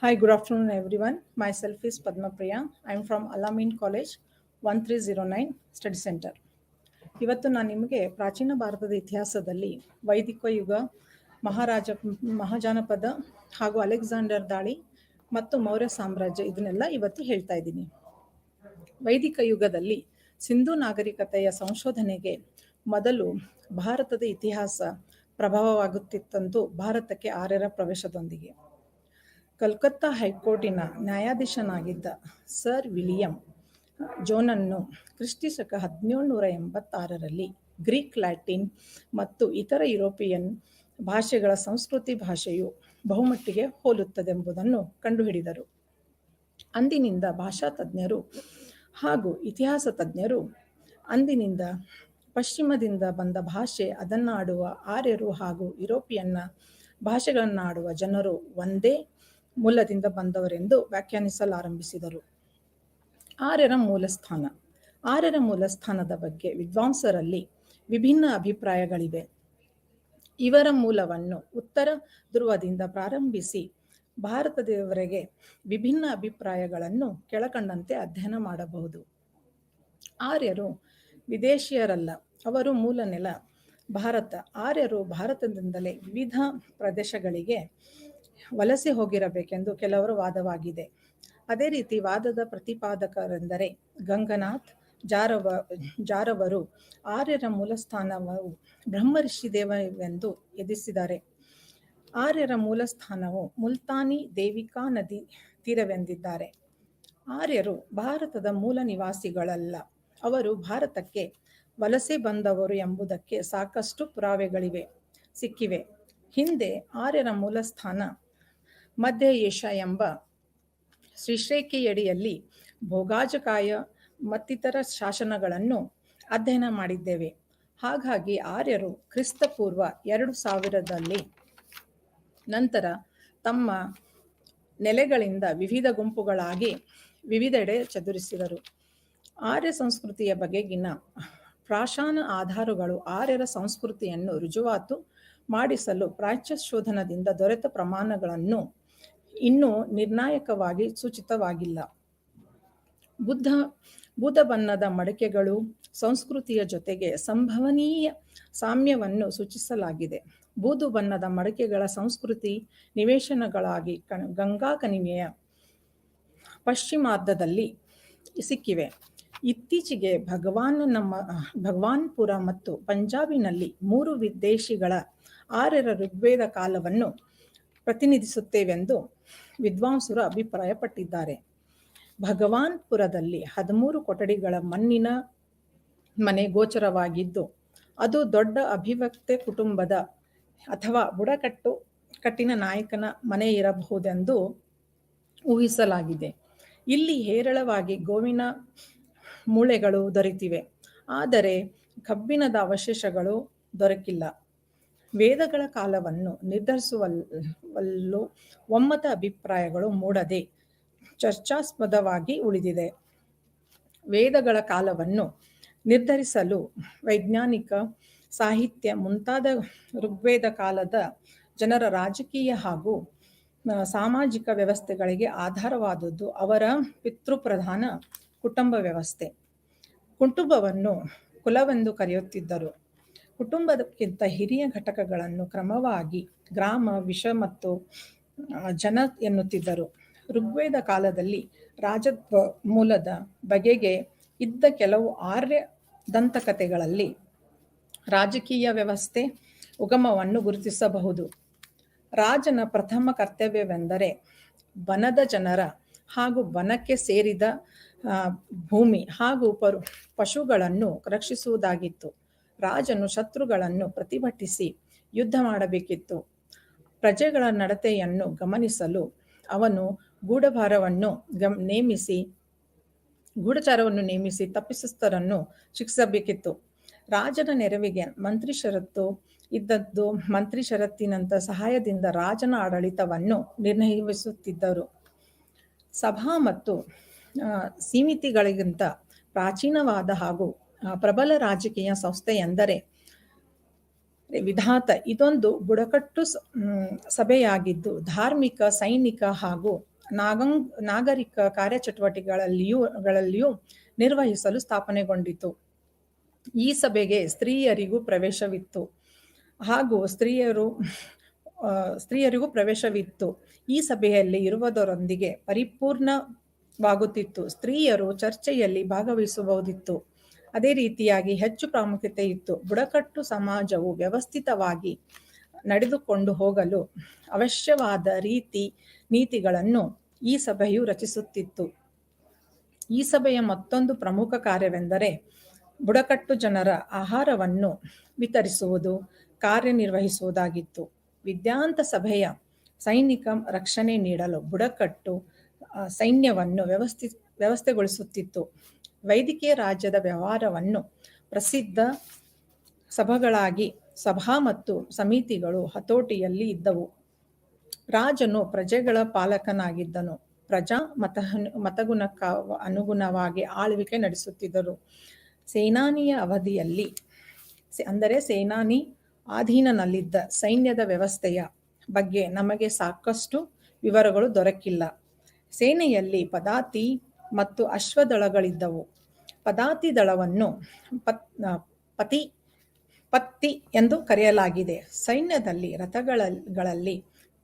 Hi, good afternoon, everyone. Myself is Padma Priya. I am from Alamein College, 1309 Study Center. ಇವತ್ತು ನಾನು ನಿಮಗೆ ಪ್ರಾಚೀನ ಭಾರತದ ಇತಿಹಾಸದಲ್ಲಿ ವೈದಿಕ ಯುಗ, ಮಹಾಜಾನಪದ ಹಾಗೂ ಅಲೆಕ್ಸಾಂಡರ್ ದಾಳಿ ಮತ್ತು ಮೌರ್ಯ ಸಾಮ್ರಾಜ್ಯ ಇದನ್ನೆಲ್ಲ ಇವತ್ತು ಹೇಳ್ತಾ ಇದ್ದೀನಿ. ವೈದಿಕ ಯುಗದಲ್ಲಿ ಸಿಂಧೂ ನಾಗರಿಕತೆಯ ಸಂಶೋಧನೆಗೆ ಮೊದಲು ಭಾರತದ ಇತಿಹಾಸ ಪ್ರಭಾವವಾಗುತ್ತಿತ್ತಂತೂ ಭಾರತಕ್ಕೆ ಆರ್ಯರ ಪ್ರವೇಶದೊಂದಿಗೆ. ಕಲ್ಕತ್ತಾ ಹೈಕೋರ್ಟಿನ ನ್ಯಾಯಾಧೀಶನಾಗಿದ್ದ ಸರ್ ವಿಲಿಯಂ ಜೋನನ್ನು ಕ್ರಿಸ್ತಿಶಕ 1786ರಲ್ಲಿ ಗ್ರೀಕ್, ಲ್ಯಾಟಿನ್ ಮತ್ತು ಇತರ ಯುರೋಪಿಯನ್ ಭಾಷೆಗಳ ಸಂಸ್ಕೃತಿ ಭಾಷೆಯು ಬಹುಮಟ್ಟಿಗೆ ಹೋಲುತ್ತದೆಂಬುದನ್ನು ಕಂಡುಹಿಡಿದರು. ಅಂದಿನಿಂದ ಭಾಷಾ ತಜ್ಞರು ಹಾಗೂ ಇತಿಹಾಸ ತಜ್ಞರು ಅಂದಿನಿಂದ ಪಶ್ಚಿಮದಿಂದ ಬಂದ ಭಾಷೆ, ಅದನ್ನಾಡುವ ಆರ್ಯರು ಹಾಗೂ ಯುರೋಪಿಯನ್ನ ಭಾಷೆಗಳನ್ನಾಡುವ ಜನರು ಒಂದೇ ಮೂಲದಿಂದ ಬಂದವರೆಂದು ವ್ಯಾಖ್ಯಾನಿಸಲಾರಂಭಿಸಿದರು. ಆರ್ಯರ ಮೂಲಸ್ಥಾನದ ಬಗ್ಗೆ ವಿದ್ವಾಂಸರಲ್ಲಿ ವಿಭಿನ್ನ ಅಭಿಪ್ರಾಯಗಳಿವೆ. ಇವರ ಮೂಲವನ್ನು ಉತ್ತರ ಧ್ರುವದಿಂದ ಪ್ರಾರಂಭಿಸಿ ಭಾರತದವರೆಗೆ ವಿಭಿನ್ನ ಅಭಿಪ್ರಾಯಗಳನ್ನು ಕೆಳಕಂಡಂತೆ ಅಧ್ಯಯನ ಮಾಡಬಹುದು. ಆರ್ಯರು ವಿದೇಶಿಯರಲ್ಲ, ಅವರು ಮೂಲ ನೆಲ ಭಾರತ. ಆರ್ಯರು ಭಾರತದಿಂದಲೇ ವಿವಿಧ ಪ್ರದೇಶಗಳಿಗೆ ವಲಸೆ ಹೋಗಿರಬೇಕೆಂದು ಕೆಲವರ ವಾದವಾಗಿದೆ. ಅದೇ ರೀತಿ ವಾದದ ಪ್ರತಿಪಾದಕರೆಂದರೆ ಗಂಗನಾಥ್ ಜಾರವರು ಆರ್ಯರ ಮೂಲಸ್ಥಾನವು ಬ್ರಹ್ಮರ್ಷಿ ದೇವವೆಂದು ಎದಿಸಿದ್ದಾರೆ. ಆರ್ಯರ ಮೂಲಸ್ಥಾನವು ಮುಲ್ತಾನಿ ದೇವಿಕಾ ನದಿ ತೀರವೆಂದಿದ್ದಾರೆ. ಆರ್ಯರು ಭಾರತದ ಮೂಲ ನಿವಾಸಿಗಳಲ್ಲ, ಅವರು ಭಾರತಕ್ಕೆ ವಲಸೆ ಬಂದವರು ಎಂಬುದಕ್ಕೆ ಸಾಕಷ್ಟು ಸಿಕ್ಕಿವೆ. ಹಿಂದೆ ಆರ್ಯರ ಮೂಲಸ್ಥಾನ ಮಧ್ಯ ಏಷ್ಯಾ ಎಂಬ ಶ್ರೀರೇಖೆಯಡಿಯಲ್ಲಿ ಭೋಗಾಜಕಾಯ ಮತ್ತಿತರ ಶಾಸನಗಳನ್ನು ಅಧ್ಯಯನ ಮಾಡಿದ್ದೇವೆ. ಹಾಗಾಗಿ ಆರ್ಯರು ಕ್ರಿಸ್ತಪೂರ್ವ 2000ರಲ್ಲಿ ನಂತರ ತಮ್ಮ ನೆಲೆಗಳಿಂದ ವಿವಿಧ ಗುಂಪುಗಳಾಗಿ ವಿವಿಧೆಡೆ ಚದುರಿಸಿದರು. ಆರ್ಯ ಸಂಸ್ಕೃತಿಯ ಬಗೆಗಿನ ಪ್ರಾಶಾನ ಆಧಾರಗಳು ಆರ್ಯರ ಸಂಸ್ಕೃತಿಯನ್ನು ರುಜುವಾತು ಮಾಡಿಸಲು ಪ್ರಾಚ್ಯ ಶೋಧನದಿಂದ ದೊರೆತ ಪ್ರಮಾಣಗಳನ್ನು ಇನ್ನೂ ನಿರ್ಣಾಯಕವಾಗಿ ಸೂಚಿತವಾಗಿಲ್ಲ. ಬೂದ ಬಣ್ಣದ ಮಡಕೆಗಳು ಸಂಸ್ಕೃತಿಯ ಜೊತೆಗೆ ಸಂಭವನೀಯ ಸಾಮ್ಯವನ್ನು ಸೂಚಿಸಲಾಗಿದೆ. ಬೂದು ಬಣ್ಣದ ಮಡಕೆಗಳ ಸಂಸ್ಕೃತಿ ನಿವೇಶನಗಳಾಗಿ ಗಂಗಾ ಕಣಿವೆಯ ಪಶ್ಚಿಮಾರ್ಧದಲ್ಲಿ ಸಿಕ್ಕಿವೆ. ಇತ್ತೀಚೆಗೆ ಭಗವಾನ್ಪುರ ಮತ್ತು ಪಂಜಾಬಿನಲ್ಲಿ 3 ವಿದೇಶಿಗಳ ಆರ್ಯರ ಋಗ್ವೇದ ಕಾಲವನ್ನು ಪ್ರತಿನಿಧಿಸುತ್ತೇವೆಂದು ವಿದ್ವಾಂಸರು ಅಭಿಪ್ರಾಯಪಟ್ಟಿದ್ದಾರೆ. ಭಗವಾನ್ಪುರದಲ್ಲಿ 13 ಕೊಠಡಿಗಳ ಮಣ್ಣಿನ ಮನೆ ಗೋಚರವಾಗಿದ್ದು, ಅದು ದೊಡ್ಡ ಅಭಿವ್ಯಕ್ತ ಕುಟುಂಬದ ಅಥವಾ ಬುಡಕಟ್ಟಿನ ನಾಯಕನ ಮನೆ ಇರಬಹುದೆಂದು ಊಹಿಸಲಾಗಿದೆ. ಇಲ್ಲಿ ಹೇರಳವಾಗಿ ಗೋವಿನ ಮೂಳೆಗಳು ದೊರೆತಿವೆ, ಆದರೆ ಕಬ್ಬಿಣದ ಅವಶೇಷಗಳು ದೊರಕಿಲ್ಲ. ವೇದಗಳ ಕಾಲವನ್ನು ನಿರ್ಧರಿಸುವಲ್ಲೂ ಒಮ್ಮತ ಅಭಿಪ್ರಾಯಗಳು ಮೂಡದೆ ಚರ್ಚಾಸ್ಪದವಾಗಿ ಉಳಿದಿದೆ. ವೇದಗಳ ಕಾಲವನ್ನು ನಿರ್ಧರಿಸಲು ವೈಜ್ಞಾನಿಕ, ಸಾಹಿತ್ಯ ಮುಂತಾದ ಋಗ್ವೇದ ಕಾಲದ ಜನರ ರಾಜಕೀಯ ಹಾಗೂ ಸಾಮಾಜಿಕ ವ್ಯವಸ್ಥೆಗಳಿಗೆ ಆಧಾರವಾದದ್ದು ಅವರ ಪಿತೃಪ್ರಧಾನ ಕುಟುಂಬ ವ್ಯವಸ್ಥೆ. ಕುಟುಂಬವನ್ನು ಕುಲವೆಂದು ಕರೆಯುತ್ತಿದ್ದರು. ಕುಟುಂಬಕ್ಕಿಂತ ಹಿರಿಯ ಘಟಕಗಳನ್ನು ಕ್ರಮವಾಗಿ ಗ್ರಾಮ, ವಿಷ ಮತ್ತು ಜನ ಎನ್ನುತ್ತಿದ್ದರು. ಋಗ್ವೇದ ಕಾಲದಲ್ಲಿ ರಾಜತ್ವ ಮೂಲದ ಬಗೆಗೆ ಇದ್ದ ಕೆಲವು ಆರ್ಯ ದಂತಕಥೆಗಳಲ್ಲಿ ರಾಜಕೀಯ ವ್ಯವಸ್ಥೆ ಉಗಮವನ್ನು ಗುರುತಿಸಬಹುದು. ರಾಜನ ಪ್ರಥಮ ಕರ್ತವ್ಯವೆಂದರೆ ವನದ ಜನರ ಹಾಗೂ ವನಕ್ಕೆ ಸೇರಿದ ಭೂಮಿ ಹಾಗೂ ಪಶುಗಳನ್ನು ರಕ್ಷಿಸುವುದಾಗಿತ್ತು. ರಾಜನು ಶತ್ರುಗಳನ್ನು ಪ್ರತಿಭಟಿಸಿ ಯುದ್ಧ ಮಾಡಬೇಕಿತ್ತು. ಪ್ರಜೆಗಳ ನಡತೆಯನ್ನು ಗಮನಿಸಲು ಅವನು ಗೂಢಚಾರವನ್ನು ನೇಮಿಸಿ ತಪ್ಪಿತಸ್ಥರನ್ನು ಶಿಕ್ಷಿಸಬೇಕಿತ್ತು. ರಾಜನ ನೆರವಿಗೆ ಮಂತ್ರಿ ಷರತ್ತು ಇದ್ದದ್ದು. ಮಂತ್ರಿ ಷರತ್ತಿನಂತ ಸಹಾಯದಿಂದ ರಾಜನ ಆಡಳಿತವನ್ನು ನಿರ್ವಹಿಸುತ್ತಿದ್ದರು. ಸಭಾ ಮತ್ತು ಸಮಿತಿಗಳಿಗಿಂತ ಪ್ರಾಚೀನವಾದ ಹಾಗೂ ಪ್ರಬಲ ರಾಜಕೀಯ ಸಂಸ್ಥೆ ಎಂದರೆ ವಿಧಾತ ಇದೊಂದು ಬುಡಕಟ್ಟು ಸಭೆಯಾಗಿದ್ದು ಧಾರ್ಮಿಕ, ಸೈನಿಕ ಹಾಗೂ ನಾಗರಿಕ ಕಾರ್ಯಚಟುವಟಿಕೆಗಳಲ್ಲಿಯೂ ನಿರ್ವಹಿಸಲು ಸ್ಥಾಪನೆಗೊಂಡಿತು. ಈ ಸಭೆಗೆ ಸ್ತ್ರೀಯರಿಗೂ ಪ್ರವೇಶವಿತ್ತು ಹಾಗೂ ಸ್ತ್ರೀಯರಿಗೂ ಪ್ರವೇಶವಿತ್ತು. ಈ ಸಭೆಯಲ್ಲಿ ಇರುವುದರೊಂದಿಗೆ ಪರಿಪೂರ್ಣವಾಗುತ್ತಿತ್ತು. ಸ್ತ್ರೀಯರು ಚರ್ಚೆಯಲ್ಲಿ ಭಾಗವಹಿಸಬಹುದಿತ್ತು. ಅದೇ ರೀತಿಯಾಗಿ ಹೆಚ್ಚು ಪ್ರಾಮುಖ್ಯತೆ ಇತ್ತು. ಬುಡಕಟ್ಟು ಸಮಾಜವು ವ್ಯವಸ್ಥಿತವಾಗಿ ನಡೆದುಕೊಂಡು ಹೋಗಲು ಅವಶ್ಯವಾದ ನೀತಿಗಳನ್ನು ಈ ಸಭೆಯು ರಚಿಸುತ್ತಿತ್ತು. ಈ ಸಭೆಯ ಮತ್ತೊಂದು ಪ್ರಮುಖ ಕಾರ್ಯವೆಂದರೆ ಬುಡಕಟ್ಟು ಜನರ ಆಹಾರವನ್ನು ವಿತರಿಸುವುದು, ಕಾರ್ಯನಿರ್ವಹಿಸುವುದಾಗಿತ್ತು. ವಿದ್ಯಾಂತ ಸಭೆಯ ಸೈನಿಕ ರಕ್ಷಣೆ ನೀಡಲು ಬುಡಕಟ್ಟು ಸೈನ್ಯವನ್ನು ವ್ಯವಸ್ಥೆಗೊಳಿಸುತ್ತಿತ್ತು. ವೈದಿಕೀಯ ರಾಜ್ಯದ ವ್ಯವಹಾರವನ್ನು ಪ್ರಸಿದ್ಧ ಸಭೆಗಳಾಗಿ ಸಭಾ ಮತ್ತು ಸಮಿತಿಗಳು ಹತೋಟಿಯಲ್ಲಿ ಇದ್ದವು. ರಾಜನು ಪ್ರಜೆಗಳ ಪಾಲಕನಾಗಿದ್ದನು. ಪ್ರಜಾ ಮತಗುಣಕ್ಕ ಅನುಗುಣವಾಗಿ ಆಳ್ವಿಕೆ ನಡೆಸುತ್ತಿದ್ದರು. ಸೇನಾನಿಯ ಅವಧಿಯಲ್ಲಿ ಅಂದರೆ ಸೇನಾನಿ ಅಧೀನದಲ್ಲಿದ್ದ ಸೈನ್ಯದ ವ್ಯವಸ್ಥೆಯ ಬಗ್ಗೆ ನಮಗೆ ಸಾಕಷ್ಟು ವಿವರಗಳು ದೊರಕಿಲ್ಲ. ಸೇನೆಯಲ್ಲಿ ಪದಾತಿ ಮತ್ತು ಅಶ್ವದಳಗಳಿದ್ದವು. ಪದಾತಿ ದಳವನ್ನು ಪತ್ತಿ ಎಂದು ಕರೆಯಲಾಗಿದೆ. ಸೈನ್ಯದಲ್ಲಿ ರಥಗಳಲ್ಲಿ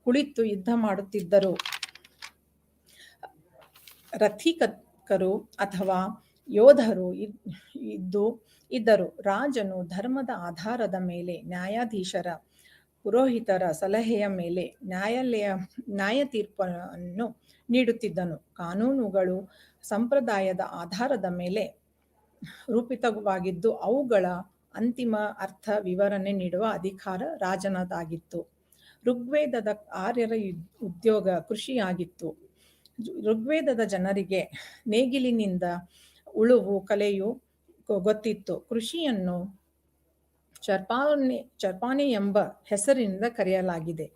ಕುಳಿತು ಯುದ್ಧ ಮಾಡುತ್ತಿದ್ದರು. ರಥಿಕರು ಅಥವಾ ಯೋಧರು ಇದ್ದರು. ರಾಜನು ಧರ್ಮದ ಆಧಾರದ ಮೇಲೆ ನ್ಯಾಯಾಧೀಶರ, ಪುರೋಹಿತರ ಸಲಹೆಯ ಮೇಲೆ ನ್ಯಾಯ ತೀರ್ಪನ್ನು ನೀಡುತ್ತಿದ್ದನು. ಕಾನೂನುಗಳು ಸಂಪ್ರದಾಯದ ಆಧಾರದ ಮೇಲೆ ರೂಪಿತವಾಗಿದ್ದು ಅವುಗಳ ಅಂತಿಮ ಅರ್ಥ ವಿವರಣೆ ನೀಡುವ ಅಧಿಕಾರ ರಾಜನದಾಗಿತ್ತು. ಋಗ್ವೇದದ ಆರ್ಯರ ಉದ್ಯೋಗ ಕೃಷಿಯಾಗಿತ್ತು. ಋಗ್ವೇದದ ಜನರಿಗೆ ನೇಗಿಲಿನಿಂದ ಉಳುವು ಕಲೆಯು ಗೊತ್ತಿತ್ತು. ಕೃಷಿಯನ್ನು ಚರ್ಪಾನೆ ಎಂಬ ಹೆಸರಿನಿಂದ ಕರೆಯಲಾಗಿದೆ.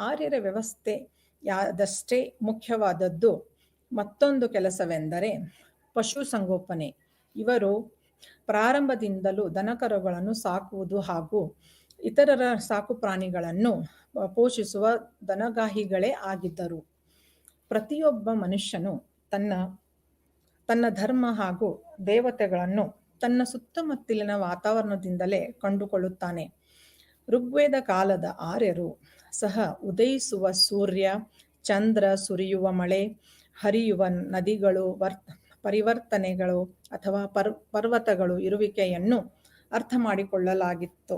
ಆರ್ಯರ ವ್ಯವಸ್ಥೆಯಾದಷ್ಟೇ ಮುಖ್ಯವಾದದ್ದು ಮತ್ತೊಂದು ಕೆಲಸವೆಂದರೆ ಪಶುಸಂಗೋಪನೆ. ಇವರು ಪ್ರಾರಂಭದಿಂದಲೂ ದನಕರುಗಳನ್ನು ಸಾಕುವುದು ಹಾಗೂ ಇತರರ ಸಾಕು ಪ್ರಾಣಿಗಳನ್ನು ಪೋಷಿಸುವ ದನಗಾಹಿಗಳೇ ಆಗಿದ್ದರು. ಪ್ರತಿಯೊಬ್ಬ ಮನುಷ್ಯನು ತನ್ನ ಧರ್ಮ ಹಾಗೂ ದೇವತೆಗಳನ್ನು ತನ್ನ ಸುತ್ತಮುತ್ತಲಿನ ವಾತಾವರಣದಿಂದಲೇ ಕಂಡುಕೊಳ್ಳುತ್ತಾನೆ. ಋಗ್ವೇದ ಕಾಲದ ಆರ್ಯರು ಸಹ ಉದಯಿಸುವ ಸೂರ್ಯ, ಚಂದ್ರ, ಸುರಿಯುವ ಮಳೆ, ಹರಿಯುವ ನದಿಗಳು, ಪರಿವರ್ತನೆಗಳು ಅಥವಾ ಪರ್ವತಗಳು ಇರುವಿಕೆಯನ್ನು ಅರ್ಥ ಮಾಡಿಕೊಳ್ಳಲಾಗಿತ್ತು.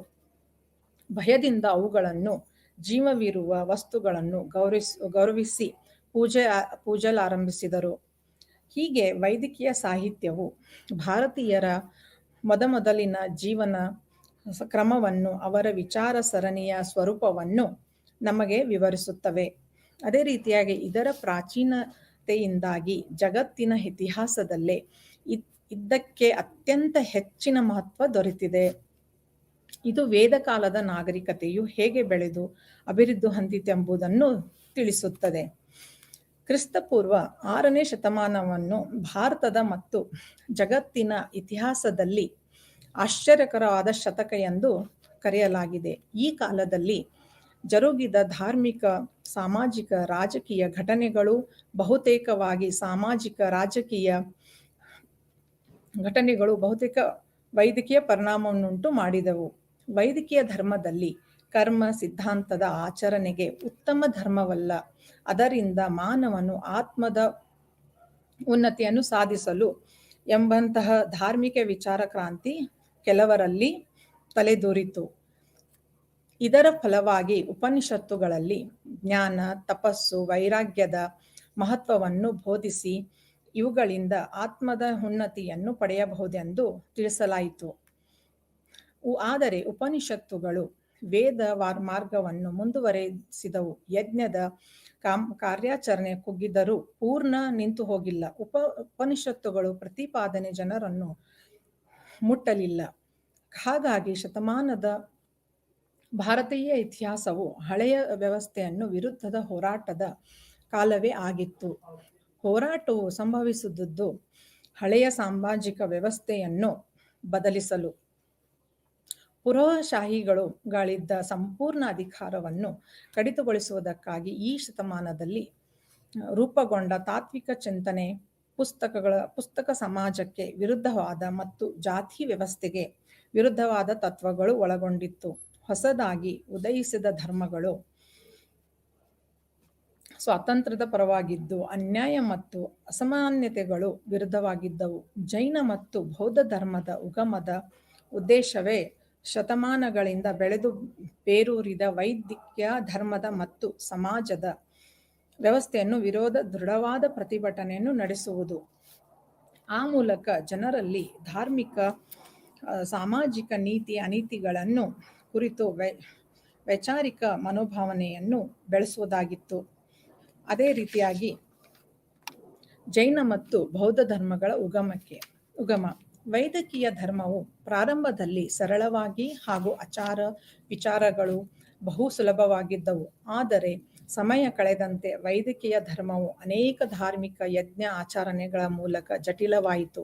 ಭಯದಿಂದ ಅವುಗಳನ್ನು ಜೀವವಿರುವ ವಸ್ತುಗಳನ್ನು ಗೌರವಿಸಿ ಪೂಜಲಾರಂಭಿಸಿದರು. ಹೀಗೆ ವೈದಿಕೀಯ ಸಾಹಿತ್ಯವು ಭಾರತೀಯರ ಮೊದಲಿನ ಜೀವನ ಕ್ರಮವನ್ನು, ಅವರ ವಿಚಾರ ಸರಣಿಯ ಸ್ವರೂಪವನ್ನು ನಮಗೆ ವಿವರಿಸುತ್ತವೆ. ಅದೇ ರೀತಿಯಾಗಿ ಇದರ ಪ್ರಾಚೀನತೆಯಿಂದಾಗಿ ಜಗತ್ತಿನ ಇತಿಹಾಸದಲ್ಲೇ ಇದಕ್ಕೆ ಅತ್ಯಂತ ಹೆಚ್ಚಿನ ಮಹತ್ವ ದೊರೆತಿದೆ. ಇದು ವೇದಕಾಲದ ನಾಗರಿಕತೆಯು ಹೇಗೆ ಬೆಳೆದು ಅಭಿವೃದ್ಧಿ ಹೊಂದಿತೆಂಬುದನ್ನು ತಿಳಿಸುತ್ತದೆ. ಕ್ರಿಸ್ತಪೂರ್ವ 6ನೇ ಶತಮಾನವನ್ನು ಭಾರತದ ಮತ್ತು ಜಗತ್ತಿನ ಇತಿಹಾಸದಲ್ಲಿ ಆಶ್ಚರ್ಯಕರವಾದ ಶತಕ ಎಂದು ಕರೆಯಲಾಗಿದೆ. ಈ ಕಾಲದಲ್ಲಿ ಜರುಗಿದ ಧಾರ್ಮಿಕ, ಸಾಮಾಜಿಕ, ರಾಜಕೀಯ ಘಟನೆಗಳು ಬಹುತೇಕವಾಗಿ ವೈದಿಕೀಯ ಪರಿಣಾಮವನ್ನುಂಟು ಮಾಡಿದವು. ವೈದಿಕೀಯ ಧರ್ಮದಲ್ಲಿ ಕರ್ಮ ಸಿದ್ಧಾಂತದ ಆಚರಣೆಗೆ ಉತ್ತಮ ಧರ್ಮವಲ್ಲ. ಅದರಿಂದ ಮಾನವನು ಆತ್ಮದ ಉನ್ನತಿಯನ್ನು ಸಾಧಿಸಲು ಎಂಬಂತಹ ಧಾರ್ಮಿಕ ವಿಚಾರ ಕ್ರಾಂತಿ ಕೆಲವರಲ್ಲಿ ತಲೆದೋರಿತು. ಇದರ ಫಲವಾಗಿ ಉಪನಿಷತ್ತುಗಳಲ್ಲಿ ಜ್ಞಾನ, ತಪಸ್ಸು, ವೈರಾಗ್ಯದ ಮಹತ್ವವನ್ನು ಬೋಧಿಸಿ ಇವುಗಳಿಂದ ಆತ್ಮದ ಉನ್ನತಿಯನ್ನು ಪಡೆಯಬಹುದೆಂದು ತಿಳಿಸಲಾಯಿತು. ಆದರೆ ಉಪನಿಷತ್ತುಗಳು ವೇದ ಮಾರ್ಗವನ್ನು ಮುಂದುವರೆಸಿದವು. ಯಜ್ಞದ ಕಾರ್ಯಾಚರಣೆ ಕುಗ್ಗಿದರೂ ಪೂರ್ಣ ನಿಂತು ಹೋಗಿಲ್ಲ. ಉಪನಿಷತ್ತುಗಳು ಪ್ರತಿಪಾದನೆ ಜನರನ್ನು ಮುಟ್ಟಲಿಲ್ಲ. ಹಾಗಾಗಿ ಶತಮಾನದ ಭಾರತೀಯ ಇತಿಹಾಸವು ಹಳೆಯ ವ್ಯವಸ್ಥೆಯನ್ನು ವಿರುದ್ಧದ ಹೋರಾಟದ ಕಾಲವೇ ಆಗಿತ್ತು. ಹೋರಾಟವು ಸಂಭವಿಸಿದುದು ಹಳೆಯ ಸಾಮಾಜಿಕ ವ್ಯವಸ್ಥೆಯನ್ನು ಬದಲಿಸಲು. ಪುರೋಶಾಹಿಗಳಿದ್ದ ಸಂಪೂರ್ಣ ಅಧಿಕಾರವನ್ನು ಕಡಿತಗೊಳಿಸುವುದಕ್ಕಾಗಿ ಈ ಶತಮಾನದಲ್ಲಿ ರೂಪುಗೊಂಡ ತಾತ್ವಿಕ ಚಿಂತನೆ ಪುಸ್ತಕ ಸಮಾಜಕ್ಕೆ ವಿರುದ್ಧವಾದ ಮತ್ತು ಜಾತಿ ವ್ಯವಸ್ಥೆಗೆ ವಿರುದ್ಧವಾದ ತತ್ವಗಳು ಒಳಗೊಂಡಿತ್ತು. ಹೊಸದಾಗಿ ಉದಯಿಸಿದ ಧರ್ಮಗಳು ಸ್ವಾತಂತ್ರ್ಯದ ಪರವಾಗಿದ್ದು ಅನ್ಯಾಯ ಮತ್ತು ಅಸಮಾನತೆಗಳು ವಿರುದ್ಧವಾಗಿದ್ದವು. ಜೈನ ಮತ್ತು ಬೌದ್ಧ ಧರ್ಮದ ಉಗಮದ ಉದ್ದೇಶವೇ ಶತಮಾನಗಳಿಂದ ಬೆಳೆದು ಬೇರೂರಿದ ವೈದಿಕ ಧರ್ಮದ ಮತ್ತು ಸಮಾಜದ ವ್ಯವಸ್ಥೆಯನ್ನು ವಿರೋಧ ದೃಢವಾದ ಪ್ರತಿಭಟನೆಯನ್ನು ನಡೆಸುವುದು. ಆ ಮೂಲಕ ಜನರಲ್ಲಿ ಧಾರ್ಮಿಕ ಸಾಮಾಜಿಕ ನೀತಿ ಅನೀತಿಗಳನ್ನು ಕುರಿತು ವೈಚಾರಿಕ ಮನೋಭಾವನೆಯನ್ನು ಬೆಳೆಸುವುದಾಗಿತ್ತು. ಅದೇ ರೀತಿಯಾಗಿ ಜೈನ ಮತ್ತು ಬೌದ್ಧ ಧರ್ಮಗಳ ಉಗಮ ವೈದಿಕೀಯ ಧರ್ಮವು ಪ್ರಾರಂಭದಲ್ಲಿ ಸರಳವಾಗಿ ಹಾಗೂ ಆಚಾರ ವಿಚಾರಗಳು ಬಹು ಸುಲಭವಾಗಿದ್ದವು. ಆದರೆ ಸಮಯ ಕಳೆದಂತೆ ವೈದಿಕೀಯ ಧರ್ಮವು ಅನೇಕ ಧಾರ್ಮಿಕ ಯಜ್ಞ ಆಚರಣೆಗಳ ಮೂಲಕ ಜಟಿಲವಾಯಿತು.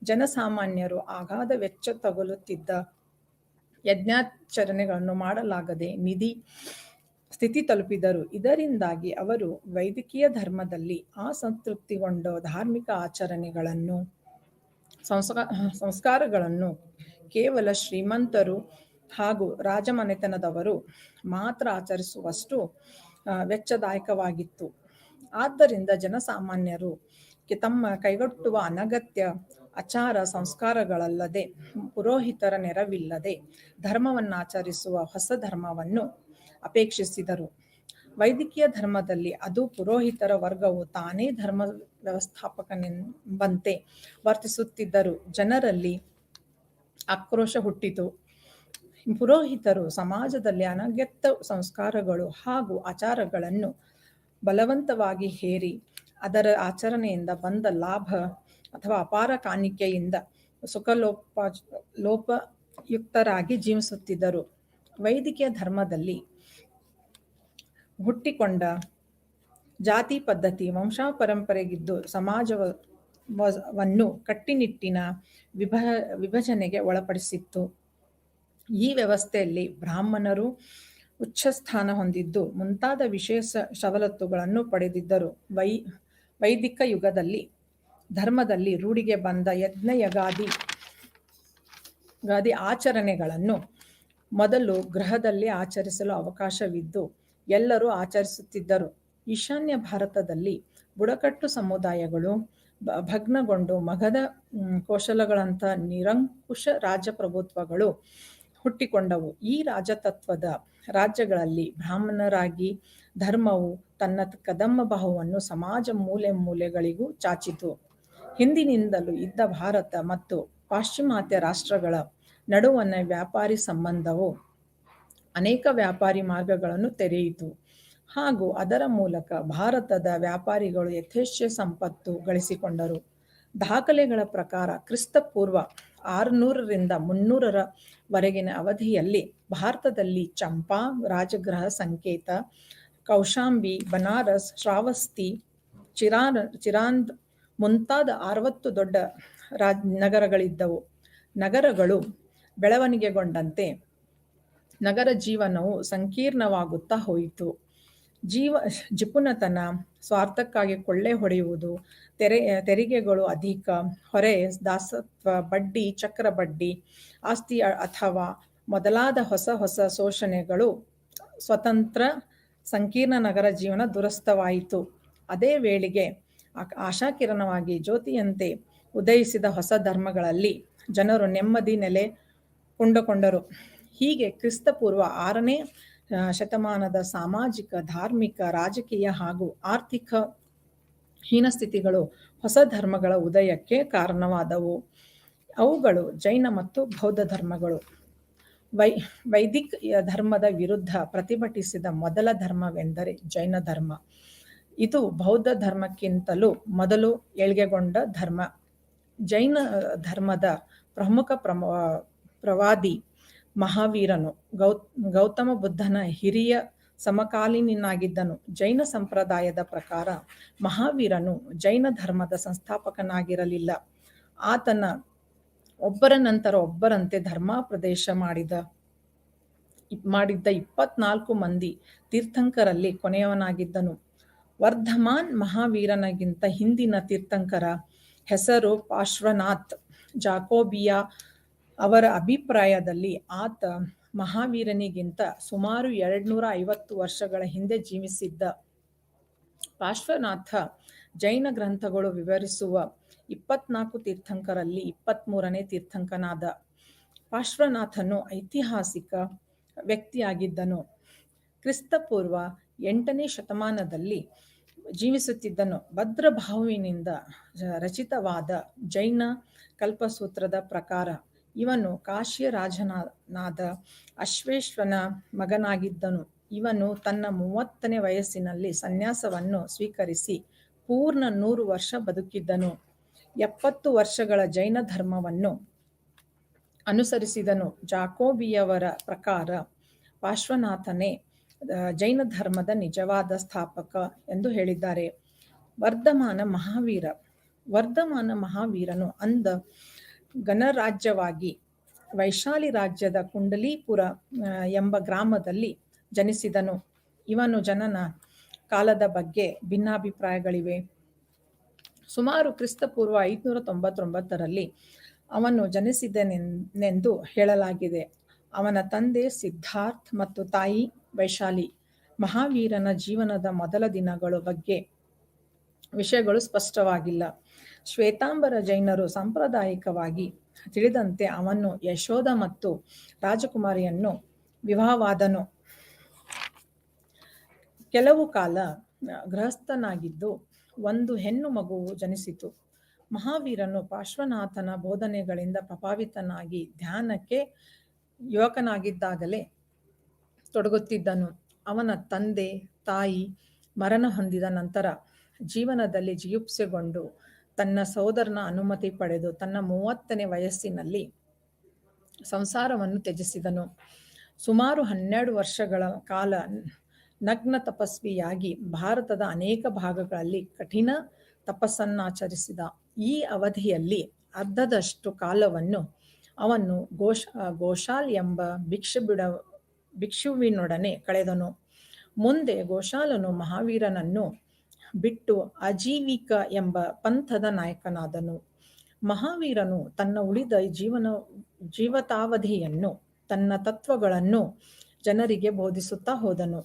ಜನಸಾಮಾನ್ಯರು ಅಗಾಧ ವೆಚ್ಚ ತಗುಲುತ್ತಿದ್ದ ಯಜ್ಞಾಚರಣೆಗಳನ್ನು ಮಾಡಲಾಗದೆ ನಿಧಿ ಸ್ಥಿತಿ ತಲುಪಿದರು. ಇದರಿಂದಾಗಿ ಅವರು ವೈದಿಕೀಯ ಧರ್ಮದಲ್ಲಿ ಅಸಂತೃಪ್ತಿಗೊಂಡ ಧಾರ್ಮಿಕ ಆಚರಣೆಗಳನ್ನು ಸಂಸ್ಕಾರಗಳನ್ನು ಕೇವಲ ಶ್ರೀಮಂತರು ಹಾಗೂ ರಾಜಮನೆತನದವರು ಮಾತ್ರ ಆಚರಿಸುವಷ್ಟು ವೆಚ್ಚದಾಯಕವಾಗಿತ್ತು. ಆದ್ದರಿಂದ ಜನಸಾಮಾನ್ಯರು ತಮ್ಮ ಕೈಗೊಟ್ಟುವ ಅನಗತ್ಯ ಆಚಾರ ಸಂಸ್ಕಾರಗಳಲ್ಲದೆ ಪುರೋಹಿತರ ನೆರವಿಲ್ಲದೆ ಧರ್ಮವನ್ನಾಚರಿಸುವ ಹೊಸ ಧರ್ಮವನ್ನು ಅಪೇಕ್ಷಿಸಿದರು. ವೈದಿಕೀಯ ಧರ್ಮದಲ್ಲಿ ಅದು ಪುರೋಹಿತರ ವರ್ಗವು ತಾನೇ ಧರ್ಮ ವ್ಯವಸ್ಥಾಪಕನೆಂಬಂತೆ ವರ್ತಿಸುತ್ತಿದ್ದರು. ಜನರಲ್ಲಿ ಆಕ್ರೋಶ ಹುಟ್ಟಿತು. ಪುರೋಹಿತರು ಸಮಾಜದಲ್ಲಿ ಅನಗತ್ಯ ಸಂಸ್ಕಾರಗಳು ಹಾಗೂ ಆಚಾರಗಳನ್ನು ಬಲವಂತವಾಗಿ ಹೇರಿ ಅದರ ಆಚರಣೆಯಿಂದ ಬಂದ ಲಾಭ ಅಥವಾ ಅಪಾರ ಕಾಣಿಕೆಯಿಂದ ಲೋಪಯುಕ್ತರಾಗಿ ಜೀವಿಸುತ್ತಿದ್ದರು. ವೈದಿಕೀಯ ಧರ್ಮದಲ್ಲಿ ಹುಟ್ಟಿಕೊಂಡ ಜಾತಿ ಪದ್ಧತಿ ವಂಶಪರಂಪರೆಗಿದ್ದು ಸಮಾಜವನ್ನು ಕಟ್ಟುನಿಟ್ಟಿನ ವಿಭಜನೆಗೆ ಒಳಪಡಿಸಿತ್ತು. ಈ ವ್ಯವಸ್ಥೆಯಲ್ಲಿ ಬ್ರಾಹ್ಮಣರು ಉಚ್ಚಸ್ಥಾನ ಹೊಂದಿದ್ದು ಮುಂತಾದ ವಿಶೇಷ ಸವಲತ್ತುಗಳನ್ನು ಪಡೆದಿದ್ದರು. ವೈದಿಕ ಯುಗದಲ್ಲಿ ಧರ್ಮದಲ್ಲಿ ರೂಢಿಗೆ ಬಂದ ಯಜ್ಞ ಗಾದಿ ಆಚರಣೆಗಳನ್ನು ಮೊದಲು ಗೃಹದಲ್ಲಿ ಆಚರಿಸಲು ಅವಕಾಶವಿದ್ದು ಎಲ್ಲರೂ ಆಚರಿಸುತ್ತಿದ್ದರು. ಈಶಾನ್ಯ ಭಾರತದಲ್ಲಿ ಬುಡಕಟ್ಟು ಸಮುದಾಯಗಳು ಭಗ್ನಗೊಂಡು ಮಗಧ ಕೋಶಲಗಳಂಥ ನಿರಂಕುಶ ರಾಜಪ್ರಭುತ್ವಗಳು ಹುಟ್ಟಿಕೊಂಡವು. ಈ ರಾಜತತ್ವದ ರಾಜ್ಯಗಳಲ್ಲಿ ಬ್ರಾಹ್ಮಣರಾಗಿ ಧರ್ಮವು ತನ್ನ ಕದಮ್ಮ ಬಾಹುವನ್ನು ಸಮಾಜ ಮೂಲೆ ಮೂಲೆಗಳಿಗೂ ಚಾಚಿತು. ಹಿಂದಿನಿಂದಲೂ ಇದ್ದ ಭಾರತ ಮತ್ತು ಪಾಶ್ಚಿಮಾತ್ಯ ರಾಷ್ಟ್ರಗಳ ನಡುವಣ ವ್ಯಾಪಾರಿ ಸಂಬಂಧವು ಅನೇಕ ವ್ಯಾಪಾರಿ ಮಾರ್ಗಗಳನ್ನು ತೆರೆಯಿತು ಹಾಗೂ ಅದರ ಮೂಲಕ ಭಾರತದ ವ್ಯಾಪಾರಿಗಳು ಯಥೇಚ್ಛ ಸಂಪತ್ತು ಗಳಿಸಿಕೊಂಡರು. ದಾಖಲೆಗಳ ಪ್ರಕಾರ ಕ್ರಿಸ್ತಪೂರ್ವ 600ರಿಂದ 300ರವರೆಗಿನ ಅವಧಿಯಲ್ಲಿ ಭಾರತದಲ್ಲಿ ಚಂಪಾ, ರಾಜಗೃಹ, ಸಂಕೇತ, ಕೌಶಾಂಬಿ, ಬನಾರಸ್, ಶ್ರಾವಸ್ತಿ, ಚಿರಾಂದ್ ಮುಂತಾದ 60 ದೊಡ್ಡ ನಗರಗಳಿದ್ದವು. ನಗರಗಳು ಬೆಳವಣಿಗೆಗೊಂಡಂತೆ ನಗರ ಜೀವನವು ಸಂಕೀರ್ಣವಾಗುತ್ತಾ ಹೋಯಿತು. ಜಿಪುಣತನ, ಸ್ವಾರ್ಥಕ್ಕಾಗಿ ಕೊಳ್ಳೆ ಹೊಡೆಯುವುದು, ತೆರಿಗೆಗಳು ಅಧಿಕ, ಹೊರೆ, ದಾಸತ್ವ, ಬಡ್ಡಿ, ಚಕ್ರ ಬಡ್ಡಿ, ಆಸ್ತಿ ಅಥವಾ ಮೊದಲಾದ ಹೊಸ ಶೋಷಣೆಗಳು ಸ್ವತಂತ್ರ ಸಂಕೀರ್ಣ ನಗರ ಜೀವನ ದುರಸ್ಥವಾಯಿತು. ಅದೇ ವೇಳೆಗೆ ಆಶಾಕಿರಣವಾಗಿ ಜ್ಯೋತಿಯಂತೆ ಉದಯಿಸಿದ ಹೊಸ ಧರ್ಮಗಳಲ್ಲಿ ಜನರು ನೆಮ್ಮದಿ ನೆಲೆ ಕೊಂಡುಕೊಂಡರು. ಹೀಗೆ ಕ್ರಿಸ್ತಪೂರ್ವ 6ನೇ ಶತಮಾನದ ಸಾಮಾಜಿಕ, ಧಾರ್ಮಿಕ, ರಾಜಕೀಯ ಹಾಗೂ ಆರ್ಥಿಕ ಹೀನಸ್ಥಿತಿಗಳು ಹೊಸ ಧರ್ಮಗಳ ಉದಯಕ್ಕೆ ಕಾರಣವಾದವು. ಅವುಗಳು ಜೈನ ಮತ್ತು ಬೌದ್ಧ ಧರ್ಮಗಳು. ವೈದಿಕ ಧರ್ಮದ ವಿರುದ್ಧ ಪ್ರತಿಭಟಿಸಿದ ಮೊದಲ ಧರ್ಮವೆಂದರೆ ಜೈನ ಧರ್ಮ. ಇದು ಬೌದ್ಧ ಧರ್ಮಕ್ಕಿಂತಲೂ ಮೊದಲು ಏಳ್ಗೆಗೊಂಡ ಧರ್ಮ. ಜೈನ ಧರ್ಮದ ಪ್ರಮುಖ ಪ್ರವಾದಿ ಮಹಾವೀರನು ಗೌತಮ ಬುದ್ಧನ ಹಿರಿಯ ಸಮಕಾಲೀನಾಗಿದ್ದನು. ಜೈನ ಸಂಪ್ರದಾಯದ ಪ್ರಕಾರ ಮಹಾವೀರನು ಜೈನ ಧರ್ಮದ ಸಂಸ್ಥಾಪಕನಾಗಿರಲಿಲ್ಲ. ಆತನ ಒಬ್ಬರ ನಂತರ ಒಬ್ಬರಂತೆ ಧರ್ಮೋಪದೇಶ ಮಾಡಿದ್ದ 24 ಮಂದಿ ತೀರ್ಥಂಕರಲ್ಲಿ ಕೊನೆಯವನಾಗಿದ್ದನು. ವರ್ಧಮಾನ್ ಮಹಾವೀರನಿಗಿಂತ ಹಿಂದಿನ ತೀರ್ಥಂಕರ ಹೆಸರು ಪಾರ್ಶ್ವನಾಥ್. ಜಾಕೋಬಿಯ ಅವರ ಅಭಿಪ್ರಾಯದಲ್ಲಿ ಆತ ಮಹಾವೀರನಿಗಿಂತ ಸುಮಾರು 250 ವರ್ಷಗಳ ಹಿಂದೆ ಜೀವಿಸಿದ್ದ. ಪಾರ್ಶ್ವನಾಥ ಜೈನ ಗ್ರಂಥಗಳು ವಿವರಿಸುವ 24 ತೀರ್ಥಂಕರಲ್ಲಿ 23ನೇ ತೀರ್ಥಂಕನಾದ. ಪಾರ್ಶ್ವನಾಥನು ಐತಿಹಾಸಿಕ ವ್ಯಕ್ತಿಯಾಗಿದ್ದನು. ಕ್ರಿಸ್ತಪೂರ್ವ 8ನೇ ಶತಮಾನದಲ್ಲಿ ಜೀವಿಸುತ್ತಿದ್ದನು. ಭದ್ರಭಾಹುವಿನಿಂದ ರಚಿತವಾದ ಜೈನ ಕಲ್ಪಸೂತ್ರದ ಪ್ರಕಾರ ಇವನು ಕಾಶಿಯ ರಾಜನಾದ ಅಶ್ವೇಶ್ವನ ಮಗನಾಗಿದ್ದನು. ಇವನು ತನ್ನ 30ನೇ ವಯಸ್ಸಿನಲ್ಲಿ ಸನ್ಯಾಸವನ್ನು ಸ್ವೀಕರಿಸಿ ಪೂರ್ಣ 100 ವರ್ಷ ಬದುಕಿದ್ದನು. 70 ವರ್ಷಗಳ ಜೈನ ಧರ್ಮವನ್ನು ಅನುಸರಿಸಿದನು. ಜಾಕೋಬಿಯವರ ಪ್ರಕಾರ ಪಾರ್ಶ್ವನಾಥನೇ ಜೈನ ಧರ್ಮದ ನಿಜವಾದ ಸ್ಥಾಪಕ ಎಂದು ಹೇಳಿದ್ದಾರೆ. ವರ್ಧಮಾನ ಮಹಾವೀರನು ಅಂದ ಗಣರಾಜ್ಯವಾಗಿ ವೈಶಾಲಿ ರಾಜ್ಯದ ಕುಂಡಲೀಪುರ ಎಂಬ ಗ್ರಾಮದಲ್ಲಿ ಜನಿಸಿದನು. ಇವನು ಜನನ ಕಾಲದ ಬಗ್ಗೆ ಭಿನ್ನಾಭಿಪ್ರಾಯಗಳಿವೆ. ಸುಮಾರು ಕ್ರಿಸ್ತಪೂರ್ವ 599ರಲ್ಲಿ ಅವನು ಜನಿಸಿದನೆಂದು ಹೇಳಲಾಗಿದೆ. ಅವನ ತಂದೆ ಸಿದ್ಧಾರ್ಥ್ ಮತ್ತು ತಾಯಿ ವೈಶಾಲಿ. ಮಹಾವೀರನ ಜೀವನದ ಮೊದಲ ದಿನಗಳ ಬಗ್ಗೆ ವಿಷಯಗಳು ಸ್ಪಷ್ಟವಾಗಿಲ್ಲ. ಶ್ವೇತಾಂಬರ ಜೈನರು ಸಾಂಪ್ರದಾಯಿಕವಾಗಿ ತಿಳಿದಂತೆ ಅವನು ಯಶೋಧ ಮತ್ತು ರಾಜಕುಮಾರಿಯನ್ನು ವಿವಾಹವಾದನು. ಕೆಲವು ಕಾಲ ಗೃಹಸ್ಥನಾಗಿದ್ದು ಒಂದು ಹೆಣ್ಣು ಮಗುವು ಜನಿಸಿತು. ಮಹಾವೀರನು ಪಾರ್ಶ್ವನಾಥನ ಬೋಧನೆಗಳಿಂದ ಪ್ರಭಾವಿತನಾಗಿ ಧ್ಯಾನಕ್ಕೆ ಯುವಕನಾಗಿದ್ದಾಗಲೇ ತೊಡಗುತ್ತಿದ್ದನು. ಅವನ ತಂದೆ ತಾಯಿ ಮರಣ ಹೊಂದಿದ ನಂತರ ಜೀವನದಲ್ಲಿ ಜಿಗುಪ್ಸೆಗೊಂಡು ತನ್ನ ಸಹೋದರನ ಅನುಮತಿ ಪಡೆದು ತನ್ನ 30ನೇ ವಯಸ್ಸಿನಲ್ಲಿ ಸಂಸಾರವನ್ನು ತ್ಯಜಿಸಿದನು. ಸುಮಾರು 12 ವರ್ಷಗಳ ಕಾಲ ನಗ್ನ ತಪಸ್ವಿಯಾಗಿ ಭಾರತದ ಅನೇಕ ಭಾಗಗಳಲ್ಲಿ ಕಠಿಣ ತಪಸ್ಸನ್ನಾಚರಿಸಿದ. ಈ ಅವಧಿಯಲ್ಲಿ ಅರ್ಧದಷ್ಟು ಕಾಲವನ್ನು ಅವನು ಗೋಶಾಲ್ ಎಂಬ ಭಿಕ್ಷುವಿನೊಡನೆ ಕಳೆದನು. ಮುಂದೆ ಗೋಶಾಲನು ಮಹಾವೀರನನ್ನು ಬಿಟ್ಟು ಅಜೀವಿಕ ಎಂಬ ಪಂಥದ ನಾಯಕನಾದನು. ಮಹಾವೀರನು ತನ್ನ ಉಳಿದ ಜೀವಿತಾವಧಿಯನ್ನು ತನ್ನ ತತ್ವಗಳನ್ನು ಜನರಿಗೆ ಬೋಧಿಸುತ್ತಾ ಹೋದನು.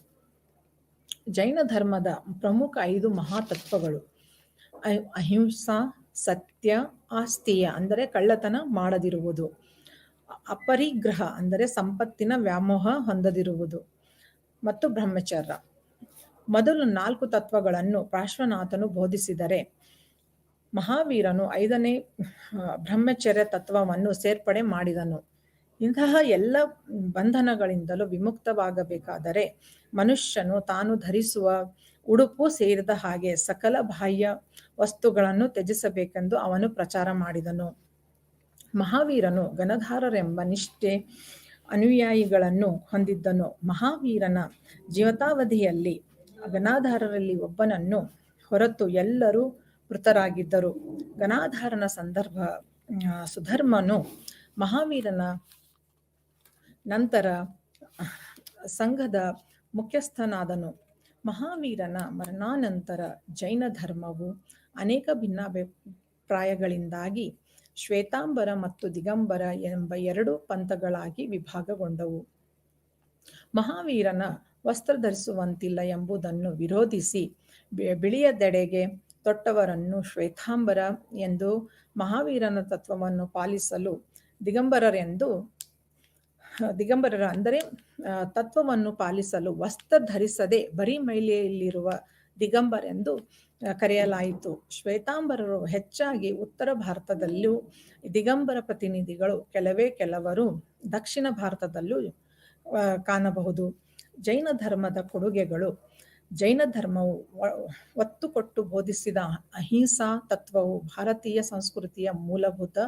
ಜೈನ ಧರ್ಮದ ಪ್ರಮುಖ 5 ಮಹಾತತ್ವಗಳು ಅಹಿಂಸಾ, ಸತ್ಯ, ಆಸ್ತಿಯ ಅಂದರೆ ಕಳ್ಳತನ ಮಾಡದಿರುವುದು, ಅಪರಿಗ್ರಹ ಅಂದರೆ ಸಂಪತ್ತಿನ ವ್ಯಾಮೋಹ ಹೊಂದದಿರುವುದು ಮತ್ತು ಬ್ರಹ್ಮಚರ್ಯ. ಮೊದಲು 4 ತತ್ವಗಳನ್ನು ಪಾರ್ಶ್ವನಾಥನು ಬೋಧಿಸಿದರೆ ಮಹಾವೀರನು 5ನೇ ಬ್ರಹ್ಮಚರ್ಯ ತತ್ವವನ್ನು ಸೇರ್ಪಡೆ ಮಾಡಿದನು. ಇಂತಹ ಎಲ್ಲ ಬಂಧನಗಳಿಂದಲೂ ವಿಮುಕ್ತವಾಗಬೇಕಾದರೆ ಮನುಷ್ಯನು ತಾನು ಧರಿಸುವ ಉಡುಪು ಸೇರಿದ ಹಾಗೆ ಸಕಲ ಬಾಹ್ಯ ವಸ್ತುಗಳನ್ನು ತ್ಯಜಿಸಬೇಕೆಂದು ಅವನು ಪ್ರಚಾರ ಮಾಡಿದನು. ಮಹಾವೀರನು ಗಣಧಾರರೆಂಬ ನಿಷ್ಠೆ ಅನುಯಾಯಿಗಳನ್ನು ಹೊಂದಿದ್ದನು. ಮಹಾವೀರನ ಜೀವಿತಾವಧಿಯಲ್ಲಿ ಗಣಧಾರರಲ್ಲಿ ಒಬ್ಬನನ್ನು ಹೊರತು ಎಲ್ಲರೂ ಮೃತರಾಗಿದ್ದರು. ಗಣಧಾರನ ಸುಧರ್ಮನು ಮಹಾವೀರನ ನಂತರ ಸಂಘದ ಮುಖ್ಯಸ್ಥನಾದನು. ಮಹಾವೀರನ ಮರಣಾನಂತರ ಜೈನ ಧರ್ಮವು ಅನೇಕ ಭಿನ್ನಾಭಿಪ್ರಾಯಗಳಿಂದಾಗಿ ಶ್ವೇತಾಂಬರ ಮತ್ತು ದಿಗಂಬರ ಎಂಬ 2 ಪಂಥಗಳಾಗಿ ವಿಭಾಗಗೊಂಡವು. ಮಹಾವೀರನ ವಸ್ತ್ರ ಧರಿಸುವಂತಿಲ್ಲ ಎಂಬುದನ್ನು ವಿರೋಧಿಸಿ ಬಿಳಿಯದೆಡೆಗೆ ತೊಟ್ಟವರನ್ನು ಶ್ವೇತಾಂಬರ ಎಂದು, ಮಹಾವೀರನ ತತ್ವವನ್ನು ಪಾಲಿಸಲು ದಿಗಂಬರರ ಅಂದರೆ ತತ್ವವನ್ನು ಪಾಲಿಸಲು ವಸ್ತ್ರ ಧರಿಸದೆ ಬರೀ ಮೈಲಿಯಲ್ಲಿರುವ ದಿಗಂಬರೆಂದು ಕರೆಯಲಾಯಿತು. ಶ್ವೇತಾಂಬರರು ಹೆಚ್ಚಾಗಿ ಉತ್ತರ ಭಾರತದಲ್ಲೂ, ದಿಗಂಬರ ಪ್ರತಿನಿಧಿಗಳು ಕೆಲವರು ದಕ್ಷಿಣ ಭಾರತದಲ್ಲೂ ಕಾಣಬಹುದು. ಜೈನ ಧರ್ಮದ ಕೊಡುಗೆಗಳು. ಜೈನ ಧರ್ಮವು ಒತ್ತು ಕೊಟ್ಟು ಬೋಧಿಸಿದ ಅಹಿಂಸಾ ತತ್ವವು ಭಾರತೀಯ ಸಂಸ್ಕೃತಿಯ ಮೂಲಭೂತ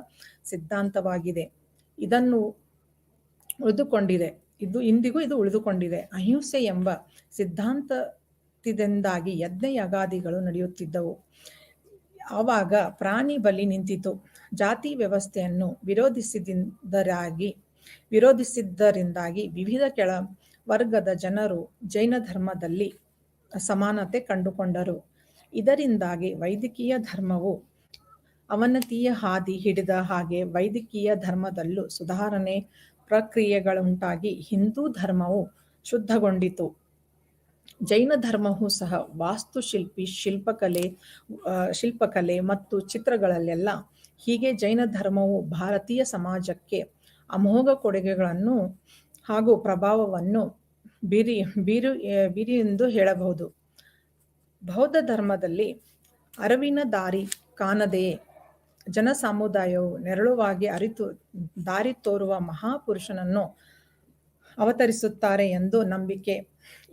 ಸಿದ್ಧಾಂತವಾಗಿದೆ. ಇಂದಿಗೂ ಇದು ಉಳಿದುಕೊಂಡಿದೆ. ಅಹಿಂಸೆ ಎಂಬ ಸಿದ್ಧಾಂತದಿಂದಾಗಿ ಯಜ್ಞ ಯಾಗಾದಿಗಳು ನಡೆಯುತ್ತಿದ್ದವು. ಆವಾಗ ಪ್ರಾಣಿ ಬಲಿ ನಿಂತಿತು. ಜಾತಿ ವ್ಯವಸ್ಥೆಯನ್ನು ವಿರೋಧಿಸಿದ್ದರಿಂದಾಗಿ ವಿವಿಧ ಕೆಳ ವರ್ಗದ ಜನರು ಜೈನ ಧರ್ಮದಲ್ಲಿ ಸಮಾನತೆ ಕಂಡುಕೊಂಡರು. ಇದರಿಂದಾಗಿ ವೈದಿಕೀಯ ಧರ್ಮವು ಅವನತಿಯ ಹಾದಿ ಹಿಡಿದ ಹಾಗೆ ವೈದಿಕೀಯ ಧರ್ಮದಲ್ಲೂ ಸುಧಾರಣೆ ಪ್ರಕ್ರಿಯೆಗಳುಂಟಾಗಿ ಹಿಂದೂ ಧರ್ಮವು ಶುದ್ಧಗೊಂಡಿತು. ಜೈನ ಧರ್ಮವೂ ಸಹ ಶಿಲ್ಪಕಲೆ ಮತ್ತು ಚಿತ್ರಗಳಲ್ಲೆಲ್ಲ ಹೀಗೆ ಜೈನ ಧರ್ಮವು ಭಾರತೀಯ ಸಮಾಜಕ್ಕೆ ಅಮೋಘ ಕೊಡುಗೆಗಳನ್ನು ಹಾಗೂ ಪ್ರಭಾವವನ್ನು ಬೀರಿ ಎಂದು ಹೇಳಬಹುದು. ಬೌದ್ಧ ಧರ್ಮದಲ್ಲಿ ಅರಿವಿನ ದಾರಿ ಕಾಣದೆಯೇ ಜನಸಮುದಾಯವು ನೆರಳುವಾಗಿ ಅರಿತು ದಾರಿ ತೋರುವ ಮಹಾಪುರುಷನನ್ನು ಅವತರಿಸುತ್ತಾರೆ ಎಂದು ನಂಬಿಕೆ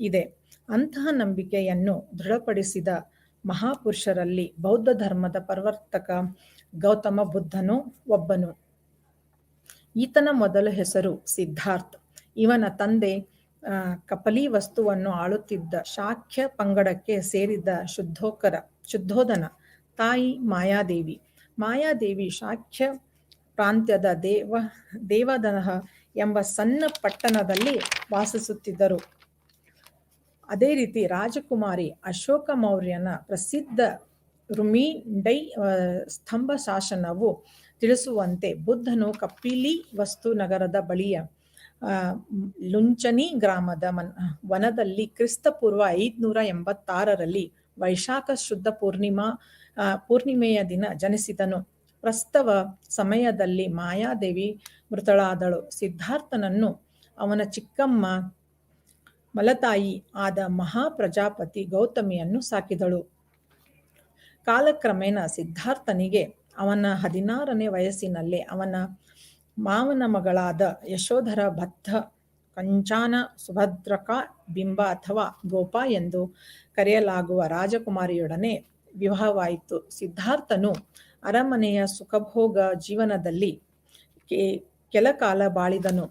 ಇದೆ. ಅಂತಹ ನಂಬಿಕೆಯನ್ನು ದೃಢಪಡಿಸಿದ ಮಹಾಪುರುಷರಲ್ಲಿ ಬೌದ್ಧ ಧರ್ಮದ ಪ್ರವರ್ತಕ ಗೌತಮ ಬುದ್ಧನು ಒಬ್ಬನು. ಈತನ ಮೊದಲ ಹೆಸರು ಸಿದ್ಧಾರ್ಥ್. ಇವನ ತಂದೆ ಕಪಲಿವಸ್ತುವನ್ನು ಆಳುತ್ತಿದ್ದ ಶಾಕ್ಯ ಪಂಗಡಕ್ಕೆ ಸೇರಿದ ಶುದ್ಧೋಧನ. ತಾಯಿ ಮಾಯಾದೇವಿ. ಮಾಯಾದೇವಿ ಶಾಕ್ಯ ಪ್ರಾಂತ್ಯದ ದೇವದನಹ ಎಂಬ ಸಣ್ಣ ಪಟ್ಟಣದಲ್ಲಿ ವಾಸಿಸುತ್ತಿದ್ದರು. ಅದೇ ರೀತಿ ರಾಜಕುಮಾರಿ ಅಶೋಕ ಮೌರ್ಯನ ಪ್ರಸಿದ್ಧ ರುಮಿಂಡೈ ಸ್ತಂಭ ಶಾಸನವು ತಿಳಿಸುವಂತೆ ಬುದ್ಧನು ಕಪಿಲಿವಸ್ತು ನಗರದ ಬಳಿಯ ಲುಂಚನಿ ಗ್ರಾಮದ ವನದಲ್ಲಿ ಕ್ರಿಸ್ತಪೂರ್ವ 586ರಲ್ಲಿ ವೈಶಾಖ ಶುದ್ಧ ಪೂರ್ಣಿಮೆಯ ದಿನ ಜನಿಸಿದನು. ಪ್ರಸ್ತವ ಸಮಯದಲ್ಲಿ ಮಾಯಾದೇವಿ ಮೃತಳಾದಳು. ಸಿದ್ಧಾರ್ಥನನ್ನು ಅವನ ಚಿಕ್ಕಮ್ಮ ಮಲತಾಯಿ ಆದ ಮಹಾಪ್ರಜಾಪತಿ ಗೌತಮಿಯನ್ನು ಸಾಕಿದಳು. ಕಾಲಕ್ರಮೇಣ ಸಿದ್ಧಾರ್ಥನಿಗೆ ಅವನ 16ನೇ ವಯಸ್ಸಿನಲ್ಲೇ ಅವನ ಮಾವನ ಮಗಳಾದ ಯಶೋಧರ ಬದ್ಧ ಕಂಚಾನ ಸುಭದ್ರಕಾ ಬಿಂಬ ಅಥವಾ ಗೋಪ ಎಂದು ಕರೆಯಲಾಗುವ ರಾಜಕುಮಾರಿಯೊಡನೆ ವಿವಾಹವಾಯಿತು. ಸಿದ್ಧಾರ್ಥನು ಅರಮನೆಯ ಸುಖಭೋಗ ಜೀವನದಲ್ಲಿ ಕೆಲಕಾಲ ಬಾಳಿದನು.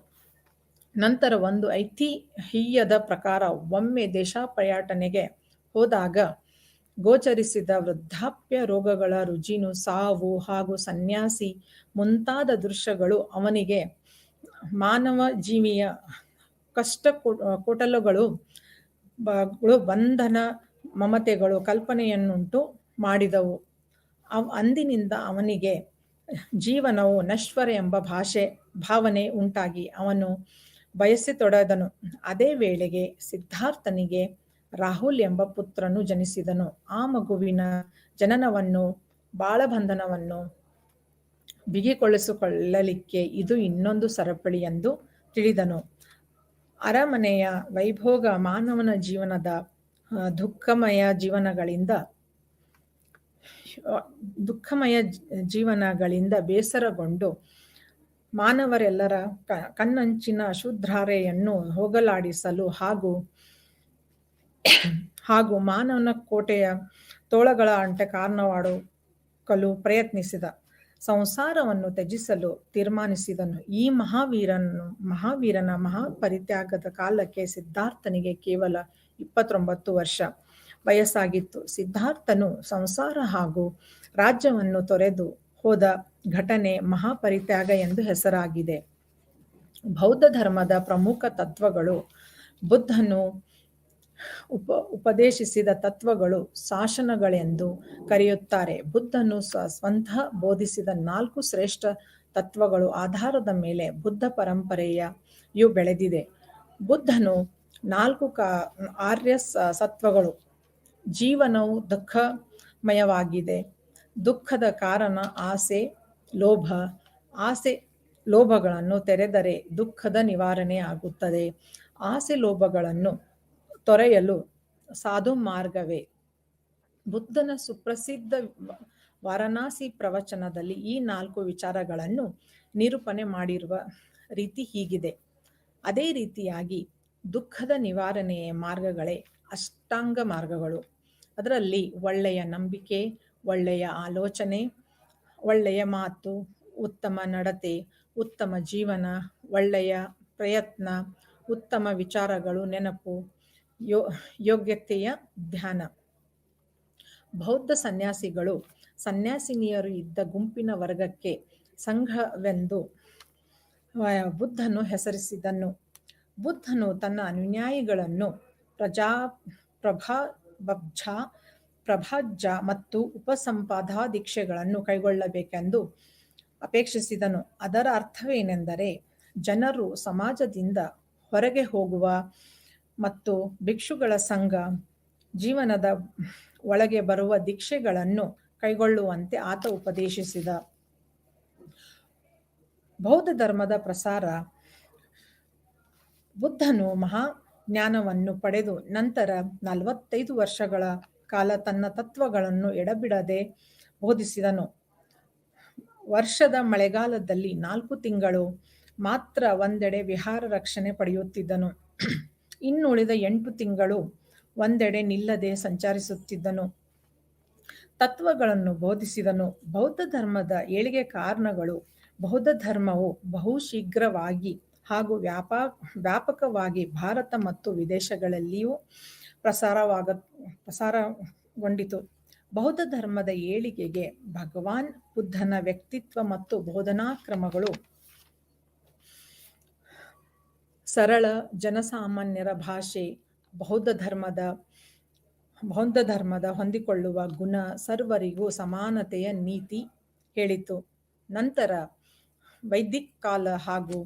ನಂತರ ಒಂದು ಐತಿಹ್ಯದ ಪ್ರಕಾರ ಒಮ್ಮೆ ದೇಶಪರ್ಯಟನೆಗೆ ಹೋದಾಗ ಗೋಚರಿಸಿದ ವೃದ್ಧಾಪ್ಯ ರೋಗಗಳ ರುಜಿನು, ಸಾವು ಹಾಗೂ ಸನ್ಯಾಸಿ ಮುಂತಾದ ದೃಶ್ಯಗಳು ಅವನಿಗೆ ಮಾನವ ಜೀವಿಯ ಕಷ್ಟ ಕೊಟಲುಗಳು, ಬಂಧನ, ಮಮತೆಗಳು ಕಲ್ಪನೆಯನ್ನುಂಟು ಮಾಡಿದವು. ಅಂದಿನಿಂದ ಅವನಿಗೆ ಜೀವನವು ನಶ್ವರ ಎಂಬ ಭಾವನೆ ಉಂಟಾಗಿ ಅವನು ಬಯಸತೊಡದನು. ಅದೇ ವೇಳೆಗೆ ಸಿದ್ಧಾರ್ಥನಿಗೆ ರಾಹುಲ್ ಎಂಬ ಪುತ್ರನು ಜನಿಸಿದನು. ಆ ಮಗುವಿನ ಜನನವನ್ನು ಬಾಳಬಂಧನವನ್ನು ಬಿಗಿಗೊಳಿಸಿಕೊಳ್ಳಲಿಕ್ಕೆ ಇದು ಇನ್ನೊಂದು ಸರಪಳಿ ಎಂದು ತಿಳಿದನು. ಅರಮನೆಯ ವೈಭೋಗ ಮಾನವನ ಜೀವನದ ದುಃಖಮಯ ಜೀವನಗಳಿಂದ ಬೇಸರಗೊಂಡು ಮಾನವರೆಲ್ಲರ ಕಣ್ಣಂಚಿನ ಅಶುದ್ಧಾರೆಯನ್ನು ಹೋಗಲಾಡಿಸಲು ಹಾಗೂ ಮಾನವನ ಕೋಟೆಯ ತೋಳಗಳ ಅಂಟೆ ಕಾರಣವಾಡಲು ಪ್ರಯತ್ನಿಸಿದ. ಸಂಸಾರವನ್ನು ತ್ಯಜಿಸಲು ತೀರ್ಮಾನಿಸಿದನು. ಈ ಮಹಾವೀರನ ಮಹಾಪರಿತ್ಯಾಗದ ಕಾಲಕ್ಕೆ ಸಿದ್ಧಾರ್ಥನಿಗೆ ಕೇವಲ 29 ವರ್ಷ ವಯಸ್ಸಾಗಿತ್ತು. ಸಿದ್ಧಾರ್ಥನು ಸಂಸಾರ ಹಾಗೂ ರಾಜ್ಯವನ್ನು ತೊರೆದು ಹೋದ ಘಟನೆ ಮಹಾಪರಿತ್ಯಾಗ ಎಂದು ಹೆಸರಾಗಿದೆ. ಬೌದ್ಧ ಧರ್ಮದ ಪ್ರಮುಖ ತತ್ವಗಳು ಬುದ್ಧನು ಉಪದೇಶಿಸಿದ ತತ್ವಗಳು ಶಾಸನಗಳೆಂದು ಕರೆಯುತ್ತಾರೆ. ಬುದ್ಧನು ಸ್ವತಃ ಬೋಧಿಸಿದ 4 ಶ್ರೇಷ್ಠ ತತ್ವಗಳು ಆಧಾರದ ಮೇಲೆ ಬುದ್ಧ ಪರಂಪರೆಯು ಬೆಳೆದಿದೆ. ಬುದ್ಧನು 4 ಆರ್ಯ ಸತ್ವಗಳು. ಜೀವನವು ದುಃಖಮಯವಾಗಿದೆ. ದುಃಖದ ಕಾರಣ ಆಸೆ, ಲೋಭ. ಆಸೆ ಲೋಭಗಳನ್ನು ತೆರೆದರೆ ದುಃಖದ ನಿವಾರಣೆ ಆಗುತ್ತದೆ. ಆಸೆ ಲೋಭಗಳನ್ನು ತೊರೆಯಲು ಸಾಧು ಮಾರ್ಗವೇ. ಬುದ್ಧನ ಸುಪ್ರಸಿದ್ಧ ವಾರಣಾಸಿ ಪ್ರವಚನದಲ್ಲಿ ಈ 4 ವಿಚಾರಗಳನ್ನು ನಿರೂಪಣೆ ಮಾಡಿರುವ ರೀತಿ ಹೀಗಿದೆ. ಅದೇ ರೀತಿಯಾಗಿ ದುಃಖದ ನಿವಾರಣೆಯ ಮಾರ್ಗಗಳೇ ಅಷ್ಟಾಂಗ ಮಾರ್ಗಗಳು. ಅದರಲ್ಲಿ ಒಳ್ಳೆಯ ನಂಬಿಕೆ, ಒಳ್ಳೆಯ ಆಲೋಚನೆ, ಒಳ್ಳೆಯ ಮಾತು, ಉತ್ತಮ ನಡತೆ, ಉತ್ತಮ ಜೀವನ, ಒಳ್ಳೆಯ ಪ್ರಯತ್ನ, ಉತ್ತಮ ವಿಚಾರಗಳು, ನೆನಪು, ಯೋಗ್ಯತೆಯ ಧ್ಯಾನ. ಬೌದ್ಧ ಸನ್ಯಾಸಿಗಳು ಸನ್ಯಾಸಿನಿಯರು ಇದ್ದ ಗುಂಪಿನ ವರ್ಗಕ್ಕೆ ಸಂಘವೆಂದು ಬುದ್ಧನು ಹೆಸರಿಸಿದನು. ಬುದ್ಧನು ತನ್ನ ಅನುಯಾಯಿಗಳನ್ನು ಪ್ರಭಾಜ್ಯ ಮತ್ತು ಉಪಸಂಪಾದ ದೀಕ್ಷೆಗಳನ್ನು ಕೈಗೊಳ್ಳಬೇಕೆಂದು ಅಪೇಕ್ಷಿಸಿದನು. ಅದರ ಅರ್ಥವೇನೆಂದರೆ ಜನರು ಸಮಾಜದಿಂದ ಹೊರಗೆ ಹೋಗುವ ಮತ್ತು ಭಿಕ್ಷುಗಳ ಸಂಘ ಜೀವನದ ಒಳಗೆ ಬರುವ ದೀಕ್ಷೆಗಳನ್ನು ಕೈಗೊಳ್ಳುವಂತೆ ಆತ ಉಪದೇಶಿಸಿದ. ಬೌದ್ಧ ಧರ್ಮದ ಪ್ರಸಾರ. ಬುದ್ಧನು ಮಹಾಜ್ಞಾನವನ್ನು ಪಡೆದು ನಂತರ 45 ವರ್ಷಗಳ ಕಾಲ ತನ್ನ ತತ್ವಗಳನ್ನು ಎಡಬಿಡದೆ ಬೋಧಿಸಿದನು. ವರ್ಷದ ಮಳೆಗಾಲದಲ್ಲಿ 4 ತಿಂಗಳು ಮಾತ್ರ ಒಂದೆಡೆ ವಿಹಾರ ರಕ್ಷಣೆ ಪಡೆಯುತ್ತಿದ್ದನು. ಇನ್ನುಳಿದ 8 ತಿಂಗಳು ಒಂದೆಡೆ ನಿಲ್ಲದೆ ಸಂಚರಿಸುತ್ತಿದ್ದನು. ತತ್ವಗಳನ್ನು ಬೋಧಿಸಿದನು. ಬೌದ್ಧ ಧರ್ಮದ ಏಳಿಗೆ ಕಾರಣಗಳು. ಬೌದ್ಧ ಧರ್ಮವು ಬಹುಶೀಘ್ರವಾಗಿ ಹಾಗೂ ವ್ಯಾಪಕವಾಗಿ ಭಾರತ ಮತ್ತು ವಿದೇಶಗಳಲ್ಲಿಯೂ ಪ್ರಸಾರಗೊಂಡಿತು. ಬೌದ್ಧ ಧರ್ಮದ ಏಳಿಗೆಗೆ ಭಗವಾನ್ ಬುದ್ಧನ ವ್ಯಕ್ತಿತ್ವ ಮತ್ತು ಬೋಧನಾ ಕ್ರಮಗಳು, ಸರಳ ಜನಸಾಮಾನ್ಯರ ಭಾಷೆ, ಬೌದ್ಧ ಧರ್ಮದ ಹೊಂದಿಕೊಳ್ಳುವ ಗುಣ, ಸರ್ವರಿಗೂ ಸಮಾನತೆಯ ನೀತಿ ಹೇಳಿತು. ನಂತರ ವೈದಿಕ ಕಾಲ ಹಾಗೂ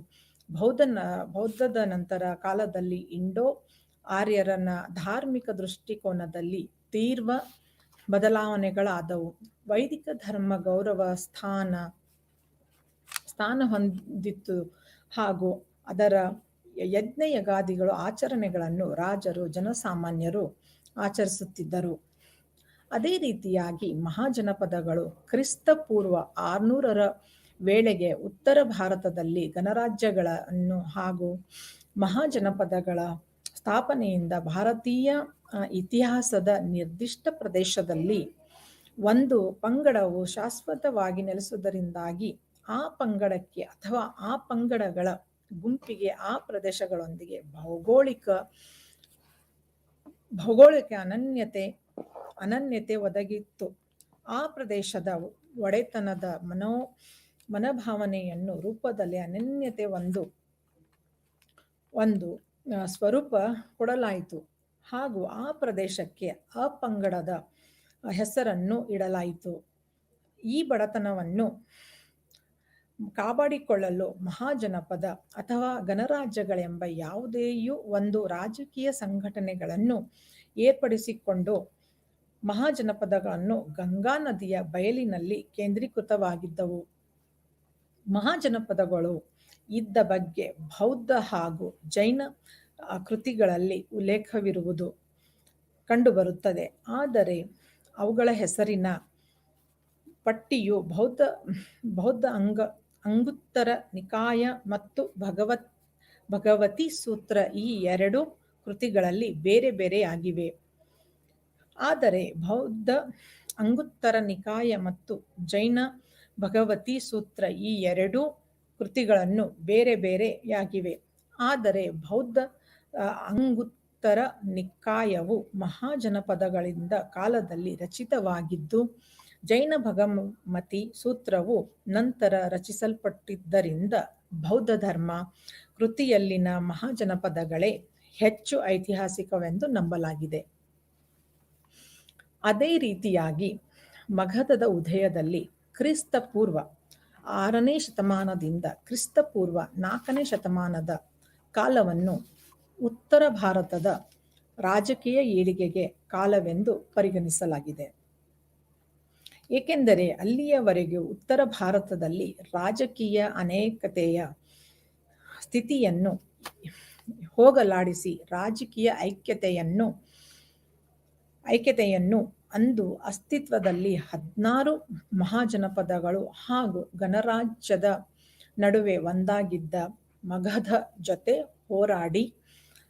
ಬೌದ್ಧದ ನಂತರ ಕಾಲದಲ್ಲಿ ಇಂಡೋ ಆರ್ಯರನ ಧಾರ್ಮಿಕ ದೃಷ್ಟಿಕೋನದಲ್ಲಿ ತೀವ್ರ ಬದಲಾವಣೆಗಳಾದವು. ವೈದಿಕ ಧರ್ಮ ಗೌರವ ಸ್ಥಾನ ಹೊಂದಿತ್ತು ಹಾಗೂ ಅದರ ಯಜ್ಞಯಾಗಾದಿಗಳು ಆಚರಣೆಗಳನ್ನು ರಾಜರು ಜನಸಾಮಾನ್ಯರು ಆಚರಿಸುತ್ತಿದ್ದರು. ಅದೇ ರೀತಿಯಾಗಿ ಮಹಾಜನಪದಗಳು ಕ್ರಿಸ್ತ ಪೂರ್ವ 600ರ ವೇಳೆಗೆ ಉತ್ತರ ಭಾರತದಲ್ಲಿ ಗಣರಾಜ್ಯಗಳನ್ನು ಹಾಗೂ ಮಹಾಜನಪದಗಳ ಸ್ಥಾಪನೆಯಿಂದ ಭಾರತೀಯ ಇತಿಹಾಸದ ನಿರ್ದಿಷ್ಟ ಪ್ರದೇಶದಲ್ಲಿ ಒಂದು ಪಂಗಡವು ಶಾಶ್ವತವಾಗಿ ನೆಲೆಸುವುದರಿಂದಾಗಿ ಆ ಪಂಗಡಕ್ಕೆ ಅಥವಾ ಆ ಪಂಗಡಗಳ ಗುಂಪಿಗೆ ಆ ಪ್ರದೇಶಗಳೊಂದಿಗೆ ಭೌಗೋಳಿಕ ಅನನ್ಯತೆ ಒದಗಿತ್ತು. ಆ ಪ್ರದೇಶದ ಒಡೆತನದ ಮನೋಭಾವನೆಯನ್ನು ರೂಪದಲ್ಲಿ ಅನನ್ಯತೆ ಒಂದು ಸ್ವರೂಪ ಕೊಡಲಾಯಿತು ಹಾಗೂ ಆ ಪ್ರದೇಶಕ್ಕೆ ಆ ಪಂಗಡದ ಹೆಸರನ್ನು ಇಡಲಾಯಿತು. ಈ ಬಡತನವನ್ನು ಕಾಪಾಡಿಕೊಳ್ಳಲು ಮಹಾಜನಪದ ಅಥವಾ ಗಣರಾಜ್ಯಗಳೆಂಬ ಯಾವುದೇಯೂ ಒಂದು ರಾಜಕೀಯ ಸಂಘಟನೆಗಳನ್ನು ಏರ್ಪಡಿಸಿಕೊಂಡು ಮಹಾಜನಪದಗಳನ್ನು ಗಂಗಾ ನದಿಯ ಬಯಲಿನಲ್ಲಿ ಕೇಂದ್ರೀಕೃತವಾಗಿದ್ದವು. ಮಹಾಜನಪದಗಳು ಇದ್ದ ಬಗ್ಗೆ ಬೌದ್ಧ ಹಾಗೂ ಜೈನ ಕೃತಿಗಳಲ್ಲಿ ಉಲ್ಲೇಖವಿರುವುದು ಕಂಡುಬರುತ್ತದೆ. ಆದರೆ ಅವುಗಳ ಹೆಸರಿನ ಪಟ್ಟಿಯು ಬೌದ್ಧ ಅಂಗುತ್ತರ ನಿಕಾಯ ಮತ್ತು ಭಗವತಿ ಸೂತ್ರ ಈ 2 ಕೃತಿಗಳಲ್ಲಿ ಬೇರೆ ಬೇರೆಯಾಗಿವೆ. ಆದರೆ ಬೌದ್ಧ ಅಂಗುತ್ತರ ನಿಕಾಯ ಮತ್ತು ಜೈನ ಭಗವತಿ ಸೂತ್ರ ಈ 2 ಕೃತಿಗಳನ್ನು ಬೇರೆ ಬೇರೆಯಾಗಿವೆ. ಆದರೆ ಬೌದ್ಧ ಅಂಗುತ್ತರ ನಿಕಾಯವು ಮಹಾಜನಪದಗಳಿಂದ ಕಾಲದಲ್ಲಿ ರಚಿತವಾಗಿದ್ದು, ಜೈನ ಭಗವತಿ ಸೂತ್ರವು ನಂತರ ರಚಿಸಲ್ಪಟ್ಟಿದ್ದರಿಂದ ಬೌದ್ಧ ಧರ್ಮ ಕೃತಿಯಲ್ಲಿನ ಮಹಾಜನಪದಗಳೇ ಹೆಚ್ಚು ಐತಿಹಾಸಿಕವೆಂದು ನಂಬಲಾಗಿದೆ. ಅದೇ ರೀತಿಯಾಗಿ ಮಗಧದ ಉದಯದಲ್ಲಿ ಕ್ರಿಸ್ತ ಪೂರ್ವ 6ನೇ ಶತಮಾನದಿಂದ ಕ್ರಿಸ್ತ ಪೂರ್ವ 4ನೇ ಶತಮಾನದ ಕಾಲವನ್ನು ಉತ್ತರ ಭಾರತದ ರಾಜಕೀಯ ಏಳಿಗೆಗೆ ಕಾಲವೆಂದು ಪರಿಗಣಿಸಲಾಗಿದೆ. ಏಕೆಂದರೆ ಅಲ್ಲಿಯವರೆಗೂ ಉತ್ತರ ಭಾರತದಲ್ಲಿ ರಾಜಕೀಯ ಅನೇಕತೆಯ ಸ್ಥಿತಿಯನ್ನು ಹೋಗಲಾಡಿಸಿ ರಾಜಕೀಯ ಐಕ್ಯತೆಯನ್ನು ಅಂದು ಅಸ್ತಿತ್ವದಲ್ಲಿ 16 ಮಹಾಜನಪದಗಳು ಹಾಗೂ ಗಣರಾಜ್ಯದ ನಡುವೆ ಒಂದಾಗಿದ್ದ ಮಗಧ ಜೊತೆ ಹೋರಾಡಿ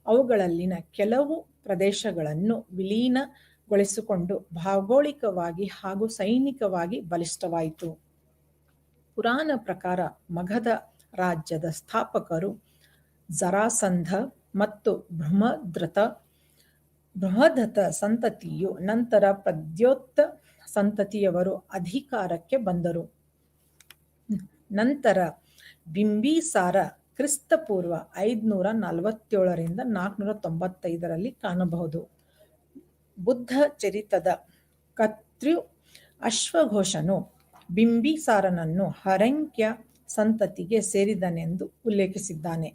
ಅವುಗಳಲ್ಲಿನ ಕೆಲವು ಪ್ರದೇಶಗಳನ್ನು ವಿಲೀನಗೊಳಿಸಿಕೊಂಡು ಭೌಗೋಳಿಕವಾಗಿ ಹಾಗೂ ಸೈನಿಕವಾಗಿ ಬಲಿಷ್ಠವಾಯಿತು. ಪುರಾಣ ಪ್ರಕಾರ ಮಗಧ ರಾಜ್ಯದ ಸ್ಥಾಪಕರು ಜರಾಸಂಧ ಮತ್ತು ಬೃಹದತ್ತ ಸಂತತಿಯು ನಂತರ ಪ್ರದ್ಯೋತ ಸಂತತಿಯವರು ಅಧಿಕಾರಕ್ಕೆ ಬಂದರು. ನಂತರ ಬಿಂಬಿಸಾರ ಕ್ರಿಸ್ತಪೂರ್ವ 547 495 ಕಾಣಬಹುದು. ಬುದ್ಧ ಚರಿತದ ಕರ್ತೃ ಅಶ್ವಘೋಷನು ಬಿಂಬಿಸಾರನನ್ನು ಹರ್ಯಂಕ್ಯ ಸಂತತಿಗೆ ಸೇರಿದನೆಂದು ಉಲ್ಲೇಖಿಸಿದ್ದಾನೆ.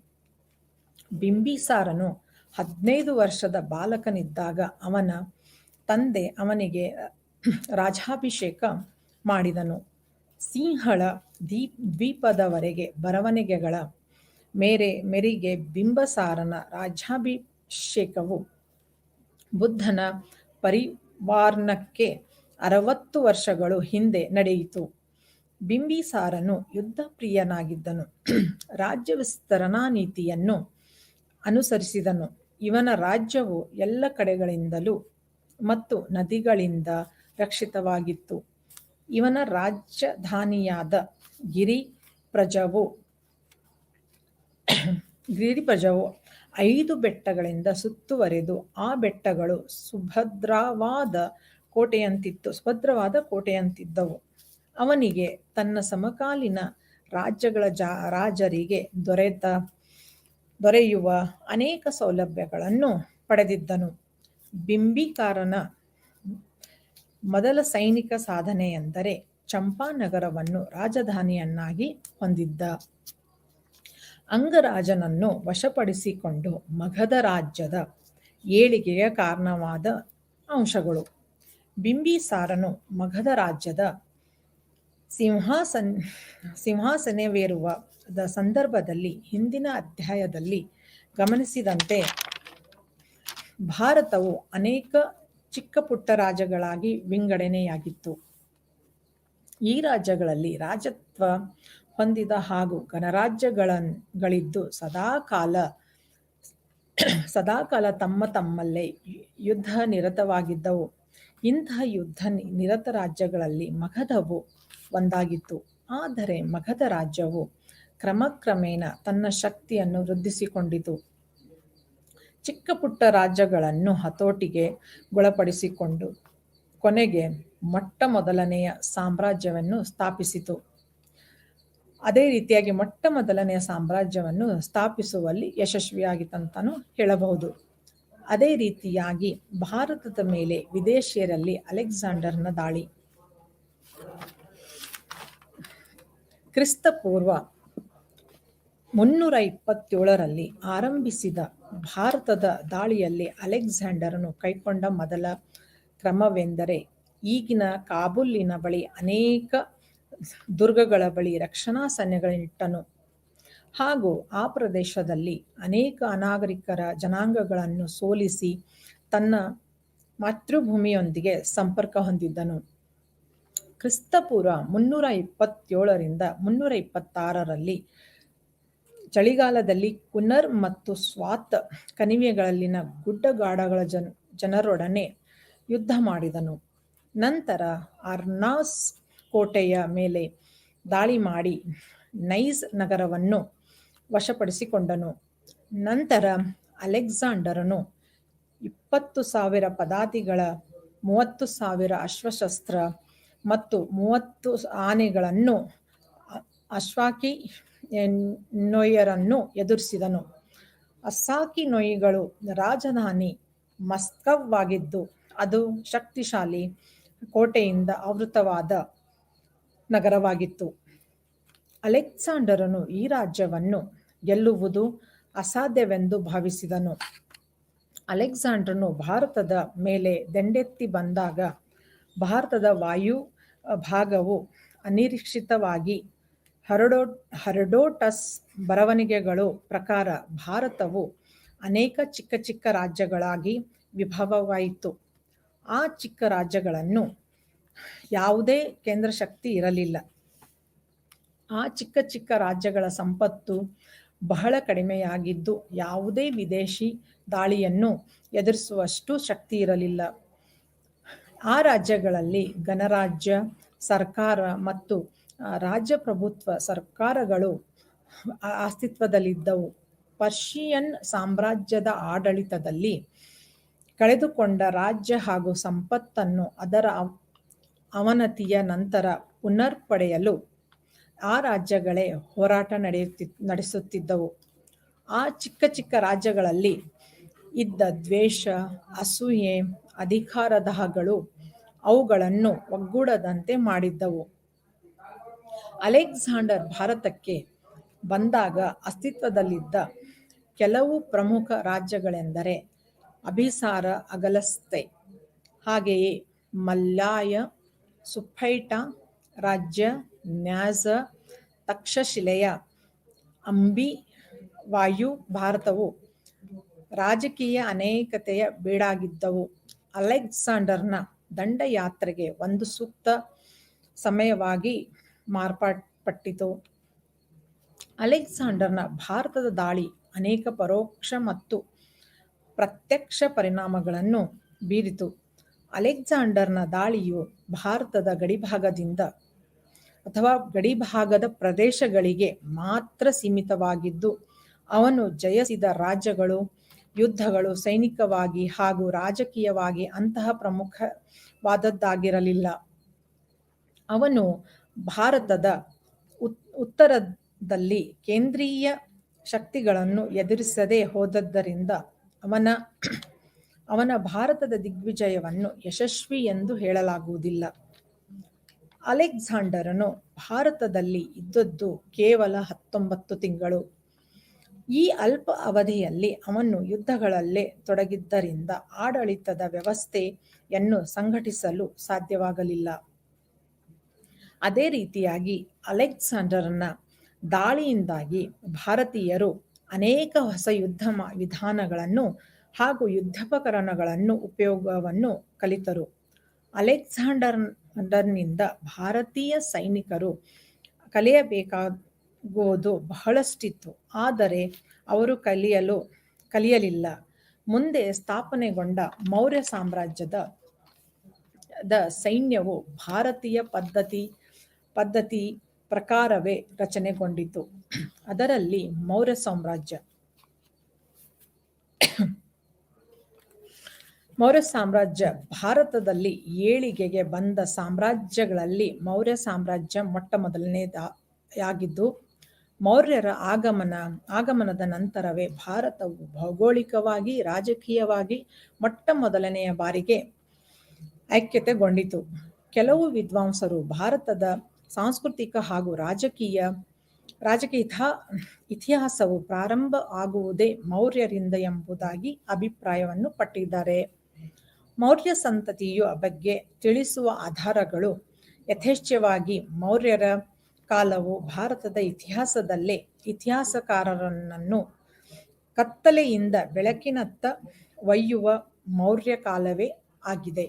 ಬಿಂಬಿಸಾರನು 15 ವರ್ಷದ ಬಾಲಕನಿದ್ದಾಗ ಅವನ ತಂದೆ ಅವನಿಗೆ ರಾಜಾಭಿಷೇಕ ಮಾಡಿದನು. ಸಿಂಹಳ ದ್ವೀಪದವರೆಗೆ ಬರವಣಿಗೆಗಳ ಮೇರೆಗೆ ಬಿಂಬಿಸಾರನ ರಾಜ್ಯಾಭಿಷೇಕವು ಬುದ್ಧನ ಪರಿವಾರ್ಣಕ್ಕೆ 60 ವರ್ಷಗಳು ಹಿಂದೆ ನಡೆಯಿತು. ಬಿಂಬಿಸಾರನು ಯುದ್ಧಪ್ರಿಯನಾಗಿದ್ದನು. ರಾಜ್ಯ ವಿಸ್ತರಣಾ ನೀತಿಯನ್ನು ಅನುಸರಿಸಿದನು. ಇವನ ರಾಜ್ಯವು ಎಲ್ಲ ಕಡೆಗಳಿಂದಲೂ ಮತ್ತು ನದಿಗಳಿಂದ ರಕ್ಷಿತವಾಗಿತ್ತು. ಇವನ ರಾಜಧಾನಿಯಾದ ಗಿರಿಪ್ರಜವು 5 ಬೆಟ್ಟಗಳಿಂದ ಸುತ್ತುವರೆದು ಆ ಬೆಟ್ಟಗಳು ಸುಭದ್ರವಾದ ಕೋಟೆಯಂತಿದ್ದವು. ಅವನಿಗೆ ತನ್ನ ಸಮಕಾಲೀನ ರಾಜ್ಯಗಳ ರಾಜರಿಗೆ ದೊರೆಯುವ ಅನೇಕ ಸೌಲಭ್ಯಗಳನ್ನು ಪಡೆದಿದ್ದನು. ಬಿಂಬಿಸಾರನ ಮೊದಲ ಸೈನಿಕ ಸಾಧನೆಯೆಂದರೆ ಚಂಪಾನಗರವನ್ನು ರಾಜಧಾನಿಯನ್ನಾಗಿ ಹೊಂದಿದ್ದ. ಅಂಗರಾಜನನ್ನು ವಶಪಡಿಸಿಕೊಂಡು ಮಗಧ ರಾಜ್ಯದ ಏಳಿಗೆಗೆ ಕಾರಣವಾದ ಅಂಶಗಳು. ಬಿಂಬಿಸಾರನು ಮಗಧ ರಾಜ್ಯದ ಸಿಂಹಾಸನವೇರುವ ಸಂದರ್ಭದಲ್ಲಿ ಹಿಂದಿನ ಅಧ್ಯಾಯದಲ್ಲಿ ಗಮನಿಸಿದಂತೆ ಭಾರತವು ಅನೇಕ ಚಿಕ್ಕ ಪುಟ್ಟ ರಾಜ್ಯಗಳಾಗಿ ವಿಂಗಡಣೆಯಾಗಿತ್ತು. ಈ ರಾಜ್ಯಗಳಲ್ಲಿ ರಾಜತ್ವ ಹೊಂದಿದ ಹಾಗೂ ಗಣರಾಜ್ಯಗಳಿದ್ದು ಸದಾಕಾಲ ತಮ್ಮಲ್ಲೇ ಯುದ್ಧ ನಿರತವಾಗಿದ್ದವು. ಇಂತಹ ಯುದ್ಧ ನಿರತ ರಾಜ್ಯಗಳಲ್ಲಿ ಮಗಧವು ಒಂದಾಗಿತ್ತು. ಆದರೆ ಮಗಧ ರಾಜ್ಯವು ಕ್ರಮೇಣ ತನ್ನ ಶಕ್ತಿಯನ್ನು ವೃದ್ಧಿಸಿಕೊಂಡಿತು. ಚಿಕ್ಕ ಪುಟ್ಟ ರಾಜ್ಯಗಳನ್ನು ಹತೋಟಿಗೆ ಒಳಪಡಿಸಿಕೊಂಡು ಕೊನೆಗೆ ಮೊಟ್ಟಮೊದಲನೆಯ ಸಾಮ್ರಾಜ್ಯವನ್ನು ಸ್ಥಾಪಿಸಿತು. ಅದೇ ರೀತಿಯಾಗಿ ಮೊಟ್ಟಮೊದಲನೆಯ ಸಾಮ್ರಾಜ್ಯವನ್ನು ಸ್ಥಾಪಿಸುವಲ್ಲಿ ಯಶಸ್ವಿಯಾಗಿತ್ತಂತನೂ ಹೇಳಬಹುದು. ಅದೇ ರೀತಿಯಾಗಿ ಭಾರತದ ಮೇಲೆ ವಿದೇಶಿಯರಲ್ಲಿ ಅಲೆಕ್ಸಾಂಡರ್ನ ದಾಳಿ. ಕ್ರಿಸ್ತಪೂರ್ವ 327 ಆರಂಭಿಸಿದ ಭಾರತದ ದಾಳಿಯಲ್ಲಿ ಅಲೆಕ್ಸಾಂಡರನು ಕೈಗೊಂಡ ಮೊದಲ ಕ್ರಮವೆಂದರೆ ಈಗಿನ ಕಾಬೂಲಿನ ಬಳಿ ಅನೇಕ ದುರ್ಗಗಳ ಬಳಿ ರಕ್ಷಣಾ ಸೈನ್ಯಗಳನ್ನಿಟ್ಟನು ಹಾಗೂ ಆ ಪ್ರದೇಶದಲ್ಲಿ ಅನೇಕ ಅನಾಗರಿಕರ ಜನಾಂಗಗಳನ್ನು ಸೋಲಿಸಿ ತನ್ನ ಮಾತೃಭೂಮಿಯೊಂದಿಗೆ ಸಂಪರ್ಕ ಹೊಂದಿದ್ದನು. ಕ್ರಿಸ್ತಪೂರ್ವ 327 326 ಚಳಿಗಾಲದಲ್ಲಿ ಕುನ್ನರ್ ಮತ್ತು ಸ್ವಾತ್ ಕಣಿವೆಗಳಲ್ಲಿನ ಗುಡ್ಡಗಾಡಗಳ ಜನರೊಡನೆ ಯುದ್ಧ ಮಾಡಿದನು. ನಂತರ ಅರ್ನಾಸ್ ಕೋಟೆಯ ಮೇಲೆ ದಾಳಿ ಮಾಡಿ ನೈಸ್ ನಗರವನ್ನು ವಶಪಡಿಸಿಕೊಂಡನು. ನಂತರ ಅಲೆಕ್ಸಾಂಡರನು 20,000 ಪದಾತಿಗಳ 30,000 ಅಶ್ವಶಸ್ತ್ರ ಮತ್ತು 30 ಆನೆಗಳನ್ನು ಅಶ್ವಾಕಿನೊಯ್ಯರನ್ನು ಎದುರಿಸಿದನು. ಅಸ್ಸಾಕಿನೊಯ್ಗಳು ರಾಜಧಾನಿ ಮಸ್ಕವ್ವಾಗಿದ್ದು ಅದು ಶಕ್ತಿಶಾಲಿ ಕೋಟೆಯಿಂದ ಆವೃತವಾದ ನಗರವಾಗಿತ್ತು. ಅಲೆಕ್ಸಾಂಡರನು ಈ ರಾಜ್ಯವನ್ನು ಗೆಲ್ಲುವುದು ಅಸಾಧ್ಯವೆಂದು ಭಾವಿಸಿದನು. ಅಲೆಕ್ಸಾಂಡರನು ಭಾರತದ ಮೇಲೆ ದಂಡೆತ್ತಿ ಬಂದಾಗ ಭಾರತದ ವಾಯು ಭಾಗವು ಅನಿರೀಕ್ಷಿತವಾಗಿ ಹೆರೋಡೋಟಸ್ ಬರವಣಿಗೆಗಳು ಪ್ರಕಾರ ಭಾರತವು ಅನೇಕ ಚಿಕ್ಕ ಚಿಕ್ಕ ರಾಜ್ಯಗಳಾಗಿ ವಿಭಾಗವಾಯಿತು. ಆ ಚಿಕ್ಕ ರಾಜ್ಯಗಳನ್ನು ಯಾವುದೇ ಕೇಂದ್ರ ಶಕ್ತಿ ಇರಲಿಲ್ಲ. ಆ ಚಿಕ್ಕ ಚಿಕ್ಕ ರಾಜ್ಯಗಳ ಸಂಪತ್ತು ಬಹಳ ಕಡಿಮೆಯಾಗಿದ್ದು ಯಾವುದೇ ವಿದೇಶಿ ದಾಳಿಯನ್ನು ಎದುರಿಸುವಷ್ಟು ಶಕ್ತಿ ಇರಲಿಲ್ಲ. ಆ ರಾಜ್ಯಗಳಲ್ಲಿ ಗಣರಾಜ್ಯ ಸರ್ಕಾರ ಮತ್ತು ರಾಜಪ್ರಭುತ್ವ ಸರ್ಕಾರಗಳು ಅಸ್ತಿತ್ವದಲ್ಲಿದ್ದವು. ಪರ್ಷಿಯನ್ ಸಾಮ್ರಾಜ್ಯದ ಆಡಳಿತದಲ್ಲಿ ಕಳೆದುಕೊಂಡ ರಾಜ್ಯ ಹಾಗೂ ಸಂಪತ್ತನ್ನು ಅದರ ಅವನತಿಯ ನಂತರ ಪುನರ್ಪಡೆಯಲು ಆ ರಾಜ್ಯಗಳೇ ಹೋರಾಟ ನಡೆಸುತ್ತಿದ್ದವು. ಆ ಚಿಕ್ಕ ಚಿಕ್ಕ ರಾಜ್ಯಗಳಲ್ಲಿ ಇದ್ದ ದ್ವೇಷ, ಅಸೂಯೆ, ಅಧಿಕಾರದಾಹಗಳು ಅವುಗಳನ್ನು ಒಗ್ಗೂಡದಂತೆ ಮಾಡಿದ್ದವು. ಅಲೆಕ್ಸಾಂಡರ್ ಭಾರತಕ್ಕೆ ಬಂದಾಗ ಅಸ್ತಿತ್ವದಲ್ಲಿದ್ದ ಕೆಲವು ಪ್ರಮುಖ ರಾಜ್ಯಗಳೆಂದರೆ ಅಭಿಸಾರ, ಅಗಸ್ತ್ಯ, ಹಾಗೆಯೇ ಮಲ್ಯಾಯ, ಸುಫೈಟ ರಾಜ್ಯ, ನ್ಯಾಜ, ತಕ್ಷಶಿಲೆಯ ಅಂಬಿ. ವಾಯು ಭಾರತವು ರಾಜಕೀಯ ಅನೇಕತೆಯ ಬೀಡಾಗಿದ್ದವು. ಅಲೆಕ್ಸಾಂಡರ್ನ ದಂಡಯಾತ್ರೆಗೆ ಒಂದು ಸೂಕ್ತ ಸಮಯವಾಗಿ ಮಾರ್ಪಟ್ಟಿತು. ಅಲೆಕ್ಸಾಂಡರ್ನ ಭಾರತದ ದಾಳಿ ಅನೇಕ ಪರೋಕ್ಷ ಮತ್ತು ಪ್ರತ್ಯಕ್ಷ ಪರಿಣಾಮಗಳನ್ನು ಬೀರಿತು. ಅಲೆಕ್ಸಾಂಡರ್ನ ದಾಳಿಯು ಭಾರತದ ಗಡಿಭಾಗದಿಂದ ಅಥವಾ ಗಡಿಭಾಗದ ಪ್ರದೇಶಗಳಿಗೆ ಮಾತ್ರ ಸೀಮಿತವಾಗಿದ್ದು, ಅವನು ಜಯಿಸಿದ ರಾಜ್ಯಗಳು, ಯುದ್ಧಗಳು ಸೈನಿಕವಾಗಿ ಹಾಗೂ ರಾಜಕೀಯವಾಗಿ ಅಂತಹ ಪ್ರಮುಖವಾದದ್ದಾಗಿರಲಿಲ್ಲ. ಅವನು ಭಾರತದ ಉತ್ತರದಲ್ಲಿ ಕೇಂದ್ರೀಯ ಶಕ್ತಿಗಳನ್ನು ಎದುರಿಸದೆ ಹೋದದ್ದರಿಂದ ಅವನ ಭಾರತದ ದಿಗ್ವಿಜಯವನ್ನು ಯಶಸ್ವಿ ಎಂದು ಹೇಳಲಾಗುವುದಿಲ್ಲ. ಅಲೆಕ್ಸಾಂಡರನು ಭಾರತದಲ್ಲಿ ಇದ್ದದ್ದು ಕೇವಲ 19 ತಿಂಗಳು. ಈ ಅಲ್ಪ ಅವಧಿಯಲ್ಲಿ ಅವನು ಯುದ್ಧಗಳಲ್ಲೇ ತೊಡಗಿದ್ದರಿಂದ ಆಡಳಿತದ ವ್ಯವಸ್ಥೆಯನ್ನು ಸಂಘಟಿಸಲು ಸಾಧ್ಯವಾಗಲಿಲ್ಲ. ಅದೇ ರೀತಿಯಾಗಿ ಅಲೆಕ್ಸಾಂಡರನ ದಾಳಿಯಿಂದಾಗಿ ಭಾರತೀಯರು ಅನೇಕ ಹೊಸ ಯುದ್ಧ ವಿಧಾನಗಳನ್ನು ಹಾಗೂ ಯುದ್ಧೋಪಕರಣಗಳನ್ನು ಉಪಯೋಗವನ್ನು ಕಲಿತರು. ಅಲೆಕ್ಸಾಂಡರ್ನಿಂದ ಭಾರತೀಯ ಸೈನಿಕರು ಕಲಿಯಬೇಕಾಗುವುದು ಬಹಳಷ್ಟಿತ್ತು, ಆದರೆ ಅವರು ಕಲಿಯಲಿಲ್ಲ. ಮುಂದೆ ಸ್ಥಾಪನೆಗೊಂಡ ಮೌರ್ಯ ಸಾಮ್ರಾಜ್ಯದ ಸೈನ್ಯವು ಭಾರತೀಯ ಪದ್ಧತಿ ಪ್ರಕಾರವೇ ರಚನೆಗೊಂಡಿತು. ಅದರಲ್ಲಿ ಮೌರ್ಯ ಸಾಮ್ರಾಜ್ಯ ಭಾರತದಲ್ಲಿ ಏಳಿಗೆಗೆ ಬಂದ ಸಾಮ್ರಾಜ್ಯಗಳಲ್ಲಿ ಮೌರ್ಯ ಸಾಮ್ರಾಜ್ಯ ಮೊಟ್ಟ ಮೊದಲನೆಯದಾಗಿದ್ದು, ಮೌರ್ಯರ ಆಗಮನದ ನಂತರವೇ ಭಾರತವು ಭೌಗೋಳಿಕವಾಗಿ, ರಾಜಕೀಯವಾಗಿ ಮೊಟ್ಟ ಮೊದಲನೆಯ ಬಾರಿಗೆ ಐಕ್ಯತೆಗೊಂಡಿತು. ಕೆಲವು ವಿದ್ವಾಂಸರು ಭಾರತದ ಸಾಂಸ್ಕೃತಿಕ ಹಾಗೂ ರಾಜಕೀಯ ಇತಿಹಾಸವು ಪ್ರಾರಂಭ ಆಗುವುದೇ ಮೌರ್ಯರಿಂದ ಎಂಬುದಾಗಿ ಅಭಿಪ್ರಾಯವನ್ನು ಪಟ್ಟಿದ್ದಾರೆ. ಮೌರ್ಯ ಸಂತತಿಯ ಬಗ್ಗೆ ತಿಳಿಸುವ ಆಧಾರಗಳು ಯಥೇಚ್ಛವಾಗಿ ಮೌರ್ಯರ ಕಾಲವು ಭಾರತದ ಇತಿಹಾಸದಲ್ಲೇ ಇತಿಹಾಸಕಾರರನ್ನು ಕತ್ತಲೆಯಿಂದ ಬೆಳಕಿನತ್ತ ಒಯ್ಯುವ ಮೌರ್ಯ ಕಾಲವೇ ಆಗಿದೆ.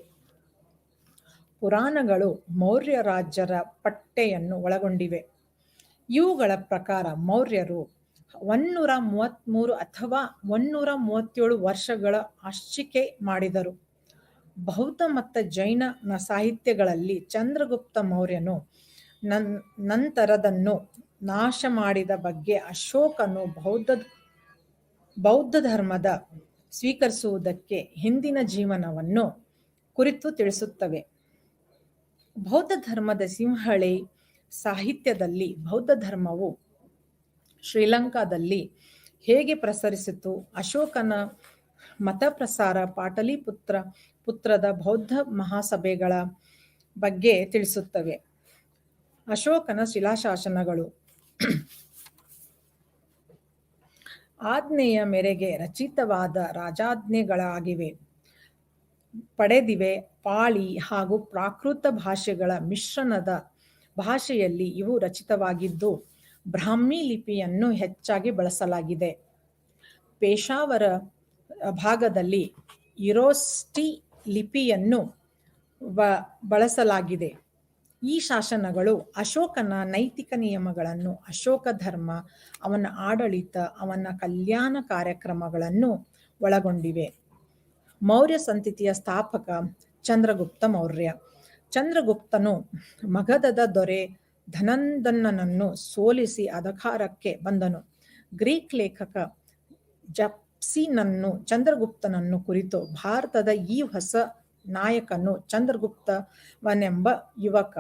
ಪುರಾಣಗಳು ಮೌರ್ಯ ರಾಜರ ಪಟ್ಟೆಯನ್ನು ಒಳಗೊಂಡಿವೆ. ಇವುಗಳ ಪ್ರಕಾರ ಮೌರ್ಯರು 133 ಅಥವಾ 137 ವರ್ಷಗಳ ಆಳ್ವಿಕೆ ಮಾಡಿದರು. ಬೌದ್ಧ ಮತ್ತು ಜೈನ ಸಾಹಿತ್ಯಗಳಲ್ಲಿ ಚಂದ್ರಗುಪ್ತ ಮೌರ್ಯನು ನಂತರದನ್ನು ನಾಶ ಮಾಡಿದ ಬಗ್ಗೆ ಅಶೋಕನು ಬೌದ್ಧ ಧರ್ಮದ ಸ್ವೀಕರಿಸುವುದಕ್ಕೆ ಹಿಂದಿನ ಜೀವನವನ್ನು ಕುರಿತು ತಿಳಿಸುತ್ತವೆ. ಬೌದ್ಧ ಧರ್ಮದ ಸಿಂಹಳಿ ಸಾಹಿತ್ಯದಲ್ಲಿ ಬೌದ್ಧ ಧರ್ಮವು ಶ್ರೀಲಂಕಾದಲ್ಲಿ ಹೇಗೆ ಪ್ರಸರಿಸಿತು, ಅಶೋಕನ ಮತಪ್ರಸಾರ, ಪಾಟಲಿಪುತ್ರದ ಬೌದ್ಧ ಮಹಾಸಭೆಗಳ ಬಗ್ಗೆ ತಿಳಿಸುತ್ತವೆ. ಅಶೋಕನ ಶಿಲಾಶಾಸನಗಳು ಆಜ್ಞೆಯ ಮೇರೆಗೆ ರಚಿತವಾದ ರಾಜಾಜ್ಞೆಗಳಾಗಿವೆ. ಪಡೆದಿವೆ. ಪಾಳಿ ಹಾಗೂ ಪ್ರಾಕೃತ ಭಾಷೆಗಳ ಮಿಶ್ರಣದ ಭಾಷೆಯಲ್ಲಿ ಇವು ರಚಿತವಾಗಿದ್ದು, ಬ್ರಾಹ್ಮಿ ಲಿಪಿಯನ್ನು ಹೆಚ್ಚಾಗಿ ಬಳಸಲಾಗಿದೆ. ಪೇಶಾವರ ಭಾಗದಲ್ಲಿ ಇರೋಸ್ಟಿ ಲಿಪಿಯನ್ನು ಬಳಸಲಾಗಿದೆ. ಈ ಶಾಸನಗಳು ಅಶೋಕನ ನೈತಿಕ ನಿಯಮಗಳನ್ನು, ಅಶೋಕ ಧರ್ಮ, ಅವನ ಆಡಳಿತ, ಅವನ ಕಲ್ಯಾಣ ಕಾರ್ಯಕ್ರಮಗಳನ್ನು ಒಳಗೊಂಡಿವೆ. ಮೌರ್ಯ ಸಂತತಿಯ ಸ್ಥಾಪಕ ಚಂದ್ರಗುಪ್ತ ಮೌರ್ಯ. ಚಂದ್ರಗುಪ್ತನು ಮಗಧದ ದೊರೆ ಧನಂದನನ್ನು ಸೋಲಿಸಿ ಅಧಿಕಾರಕ್ಕೆ ಬಂದನು. ಗ್ರೀಕ್ ಲೇಖಕ ಜಪ್ಸಿನನ್ನು ಚಂದ್ರಗುಪ್ತನನ್ನು ಕುರಿತು ಭಾರತದ ಈ ಹೊಸ ನಾಯಕನು ಚಂದ್ರಗುಪ್ತವನೆಂಬ ಯುವಕ.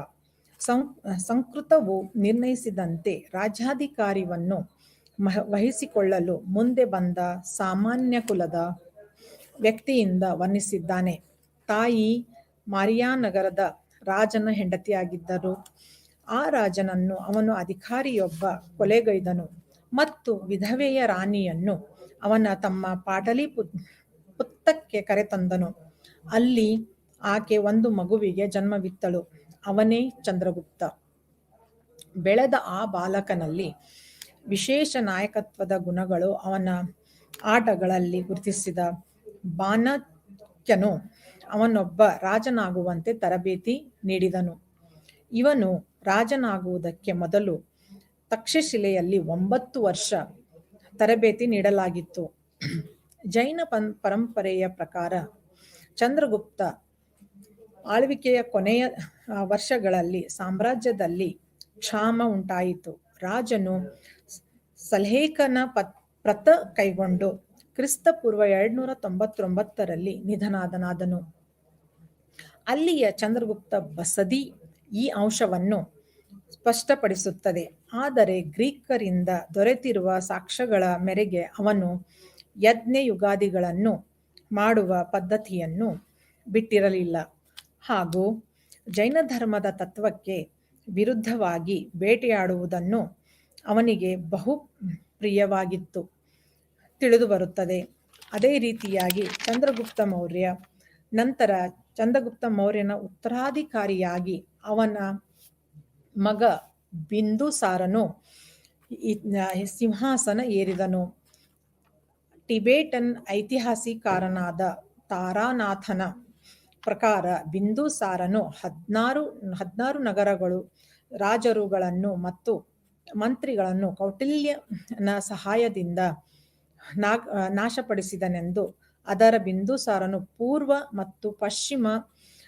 ಸಂಸ್ಕೃತವು ನಿರ್ಣಯಿಸಿದಂತೆ ರಾಜ್ಯಾಧಿಕಾರಿಯನ್ನು ವಹಿಸಿಕೊಳ್ಳಲು ಮುಂದೆ ಬಂದ ಸಾಮಾನ್ಯ ಕುಲದ ವ್ಯಕ್ತಿಯಿಂದ ವರ್ಣಿಸಿದ್ದಾನೆ. ತಾಯಿ ಮಾರಿಯಾನಗರದ ರಾಜನ ಹೆಂಡತಿಯಾಗಿದ್ದರು. ಆ ರಾಜನನ್ನು ಅವನು ಅಧಿಕಾರಿಯೊಬ್ಬ ಕೊಲೆಗೈದನು ಮತ್ತು ವಿಧವೆಯ ರಾಣಿಯನ್ನು ಅವನ ತಮ್ಮ ಪಾಟಲಿಪುತ್ರಕ್ಕೆ ಕರೆತಂದನು. ಅಲ್ಲಿ ಆಕೆ ಒಂದು ಮಗುವಿಗೆ ಜನ್ಮವಿತ್ತಳು. ಅವನೇ ಚಂದ್ರಗುಪ್ತ. ಬೆಳೆದ ಆ ಬಾಲಕನಲ್ಲಿ ವಿಶೇಷ ನಾಯಕತ್ವದ ಗುಣಗಳು ಅವನ ಆಟಗಳಲ್ಲಿ ಗುರುತಿಸಿದ ಬಾಣಕ್ಯನು ಅವನೊಬ್ಬ ರಾಜನಾಗುವಂತೆ ತರಬೇತಿ ನೀಡಿದನು. ಇವನು ರಾಜನಾಗುವುದಕ್ಕೆ ಮೊದಲು ತಕ್ಷಶಿಲೆಯಲ್ಲಿ 9 ವರ್ಷ ತರಬೇತಿ ನೀಡಲಾಗಿತ್ತು. ಜೈನ ಪರಂಪರೆಯ ಪ್ರಕಾರ ಚಂದ್ರಗುಪ್ತ ಆಳ್ವಿಕೆಯ ಕೊನೆಯ ವರ್ಷಗಳಲ್ಲಿ ಸಾಮ್ರಾಜ್ಯದಲ್ಲಿ ಕ್ಷಾಮ ಉಂಟಾಯಿತು. ರಾಜನು ಸಲ್ಹೇಕನ ವ್ರತ ಕೈಗೊಂಡು ಕ್ರಿಸ್ತಪೂರ್ವ 299ರಲ್ಲಿ ನಿಧನನಾದನು. ಅಲ್ಲಿಯ ಚಂದ್ರಗುಪ್ತ ಬಸದಿ ಈ ಅಂಶವನ್ನು ಸ್ಪಷ್ಟಪಡಿಸುತ್ತದೆ. ಆದರೆ ಗ್ರೀಕರಿಂದ ದೊರೆತಿರುವ ಸಾಕ್ಷ್ಯಗಳ ಮೇರೆಗೆ ಅವನು ಯಜ್ಞಯುಗಾದಿಗಳನ್ನು ಮಾಡುವ ಪದ್ಧತಿಯನ್ನು ಬಿಟ್ಟಿರಲಿಲ್ಲ ಹಾಗೂ ಜೈನ ಧರ್ಮದ ತತ್ವಕ್ಕೆ ವಿರುದ್ಧವಾಗಿ ಬೇಟೆಯಾಡುವುದನ್ನು ಅವನಿಗೆ ಬಹು ಪ್ರಿಯವಾಗಿತ್ತು ತಿಳಿದುಬರುತ್ತದೆ. ಅದೇ ರೀತಿಯಾಗಿ ಚಂದ್ರಗುಪ್ತ ಮೌರ್ಯ ನಂತರ ಚಂದ್ರಗುಪ್ತ ಮೌರ್ಯನ ಉತ್ತರಾಧಿಕಾರಿಯಾಗಿ ಅವನ ಮಗ ಬಿಂದುಸಾರನು ಸಿಂಹಾಸನ ಏರಿದನು. ಟಿಬೇಟನ್ ಐತಿಹಾಸಿಕನಾದ ತಾರಾನಾಥನ ಪ್ರಕಾರ ಬಿಂದುಸಾರನು 16 ನಗರಗಳು, ರಾಜರುಗಳನ್ನು ಮತ್ತು ಮಂತ್ರಿಗಳನ್ನು ಕೌಟಿಲ್ಯನ ಸಹಾಯದಿಂದ ನಾಶಪಡಿಸಿದನೆಂದು, ಅದರ ಬಿಂದುಸಾರನು ಪೂರ್ವ ಮತ್ತು ಪಶ್ಚಿಮ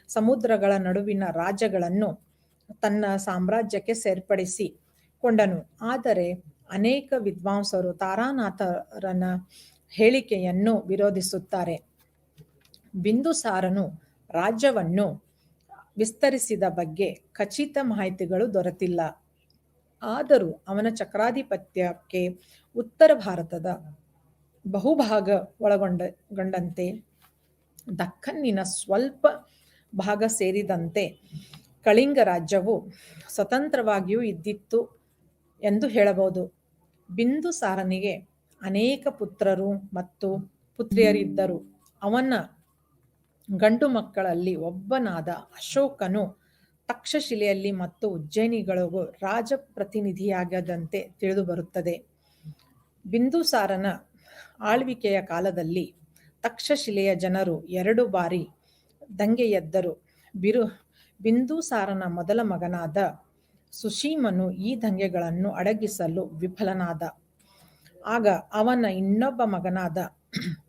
ಸಮುದ್ರಗಳ ನಡುವಿನ ರಾಜ್ಯಗಳನ್ನು ತನ್ನ ಸಾಮ್ರಾಜ್ಯಕ್ಕೆ ಸೇರ್ಪಡಿಸಿಕೊಂಡನು. ಆದರೆ ಅನೇಕ ವಿದ್ವಾಂಸರು ತಾರಾನಾಥರನ ಹೇಳಿಕೆಯನ್ನು ವಿರೋಧಿಸುತ್ತಾರೆ. ಬಿಂದುಸಾರನು ರಾಜ್ಯವನ್ನು ವಿಸ್ತರಿಸಿದ ಬಗ್ಗೆ ಖಚಿತ ಮಾಹಿತಿಗಳು ದೊರೆತಿಲ್ಲ. ಆದರೂ ಅವನ ಚಕ್ರಾಧಿಪತ್ಯಕ್ಕೆ ಉತ್ತರ ಭಾರತದ ಬಹುಭಾಗ ಒಳಗೊಂಡಂತೆ ದಖ್ಖನ್ನಿನ ಸ್ವಲ್ಪ ಭಾಗ ಸೇರಿದಂತೆ ಕಳಿಂಗ ರಾಜ್ಯವು ಸ್ವತಂತ್ರವಾಗಿಯೂ ಇದ್ದಿತ್ತು ಎಂದು ಹೇಳಬಹುದು. ಬಿಂದುಸಾರನಿಗೆ ಅನೇಕ ಪುತ್ರರು ಮತ್ತು ಪುತ್ರಿಯರಿದ್ದರು. ಅವನ ಗಂಡು ಮಕ್ಕಳಲ್ಲಿ ಒಬ್ಬನಾದ ಅಶೋಕನು ತಕ್ಷಶಿಲೆಯಲ್ಲಿ ಮತ್ತು ಉಜ್ಜಯಿನಿಗಳಿಗೂ ರಾಜಪ್ರತಿನಿಧಿಯಾಗದಂತೆ ತಿಳಿದುಬರುತ್ತದೆ. ಬಿಂದುಸಾರನ ಆಳ್ವಿಕೆಯ ಕಾಲದಲ್ಲಿ ತಕ್ಷಶಿಲೆಯ ಜನರು 2 ಬಾರಿ ದಂಗೆಯೆದ್ದರು. ಬಿಂದುಸಾರನ ಮೊದಲ ಮಗನಾದ ಸುಶೀಮನು ಈ ದಂಗೆಗಳನ್ನು ಅಡಗಿಸಲು ವಿಫಲನಾದ. ಆಗ ಅವನ ಇನ್ನೊಬ್ಬ ಮಗನಾದ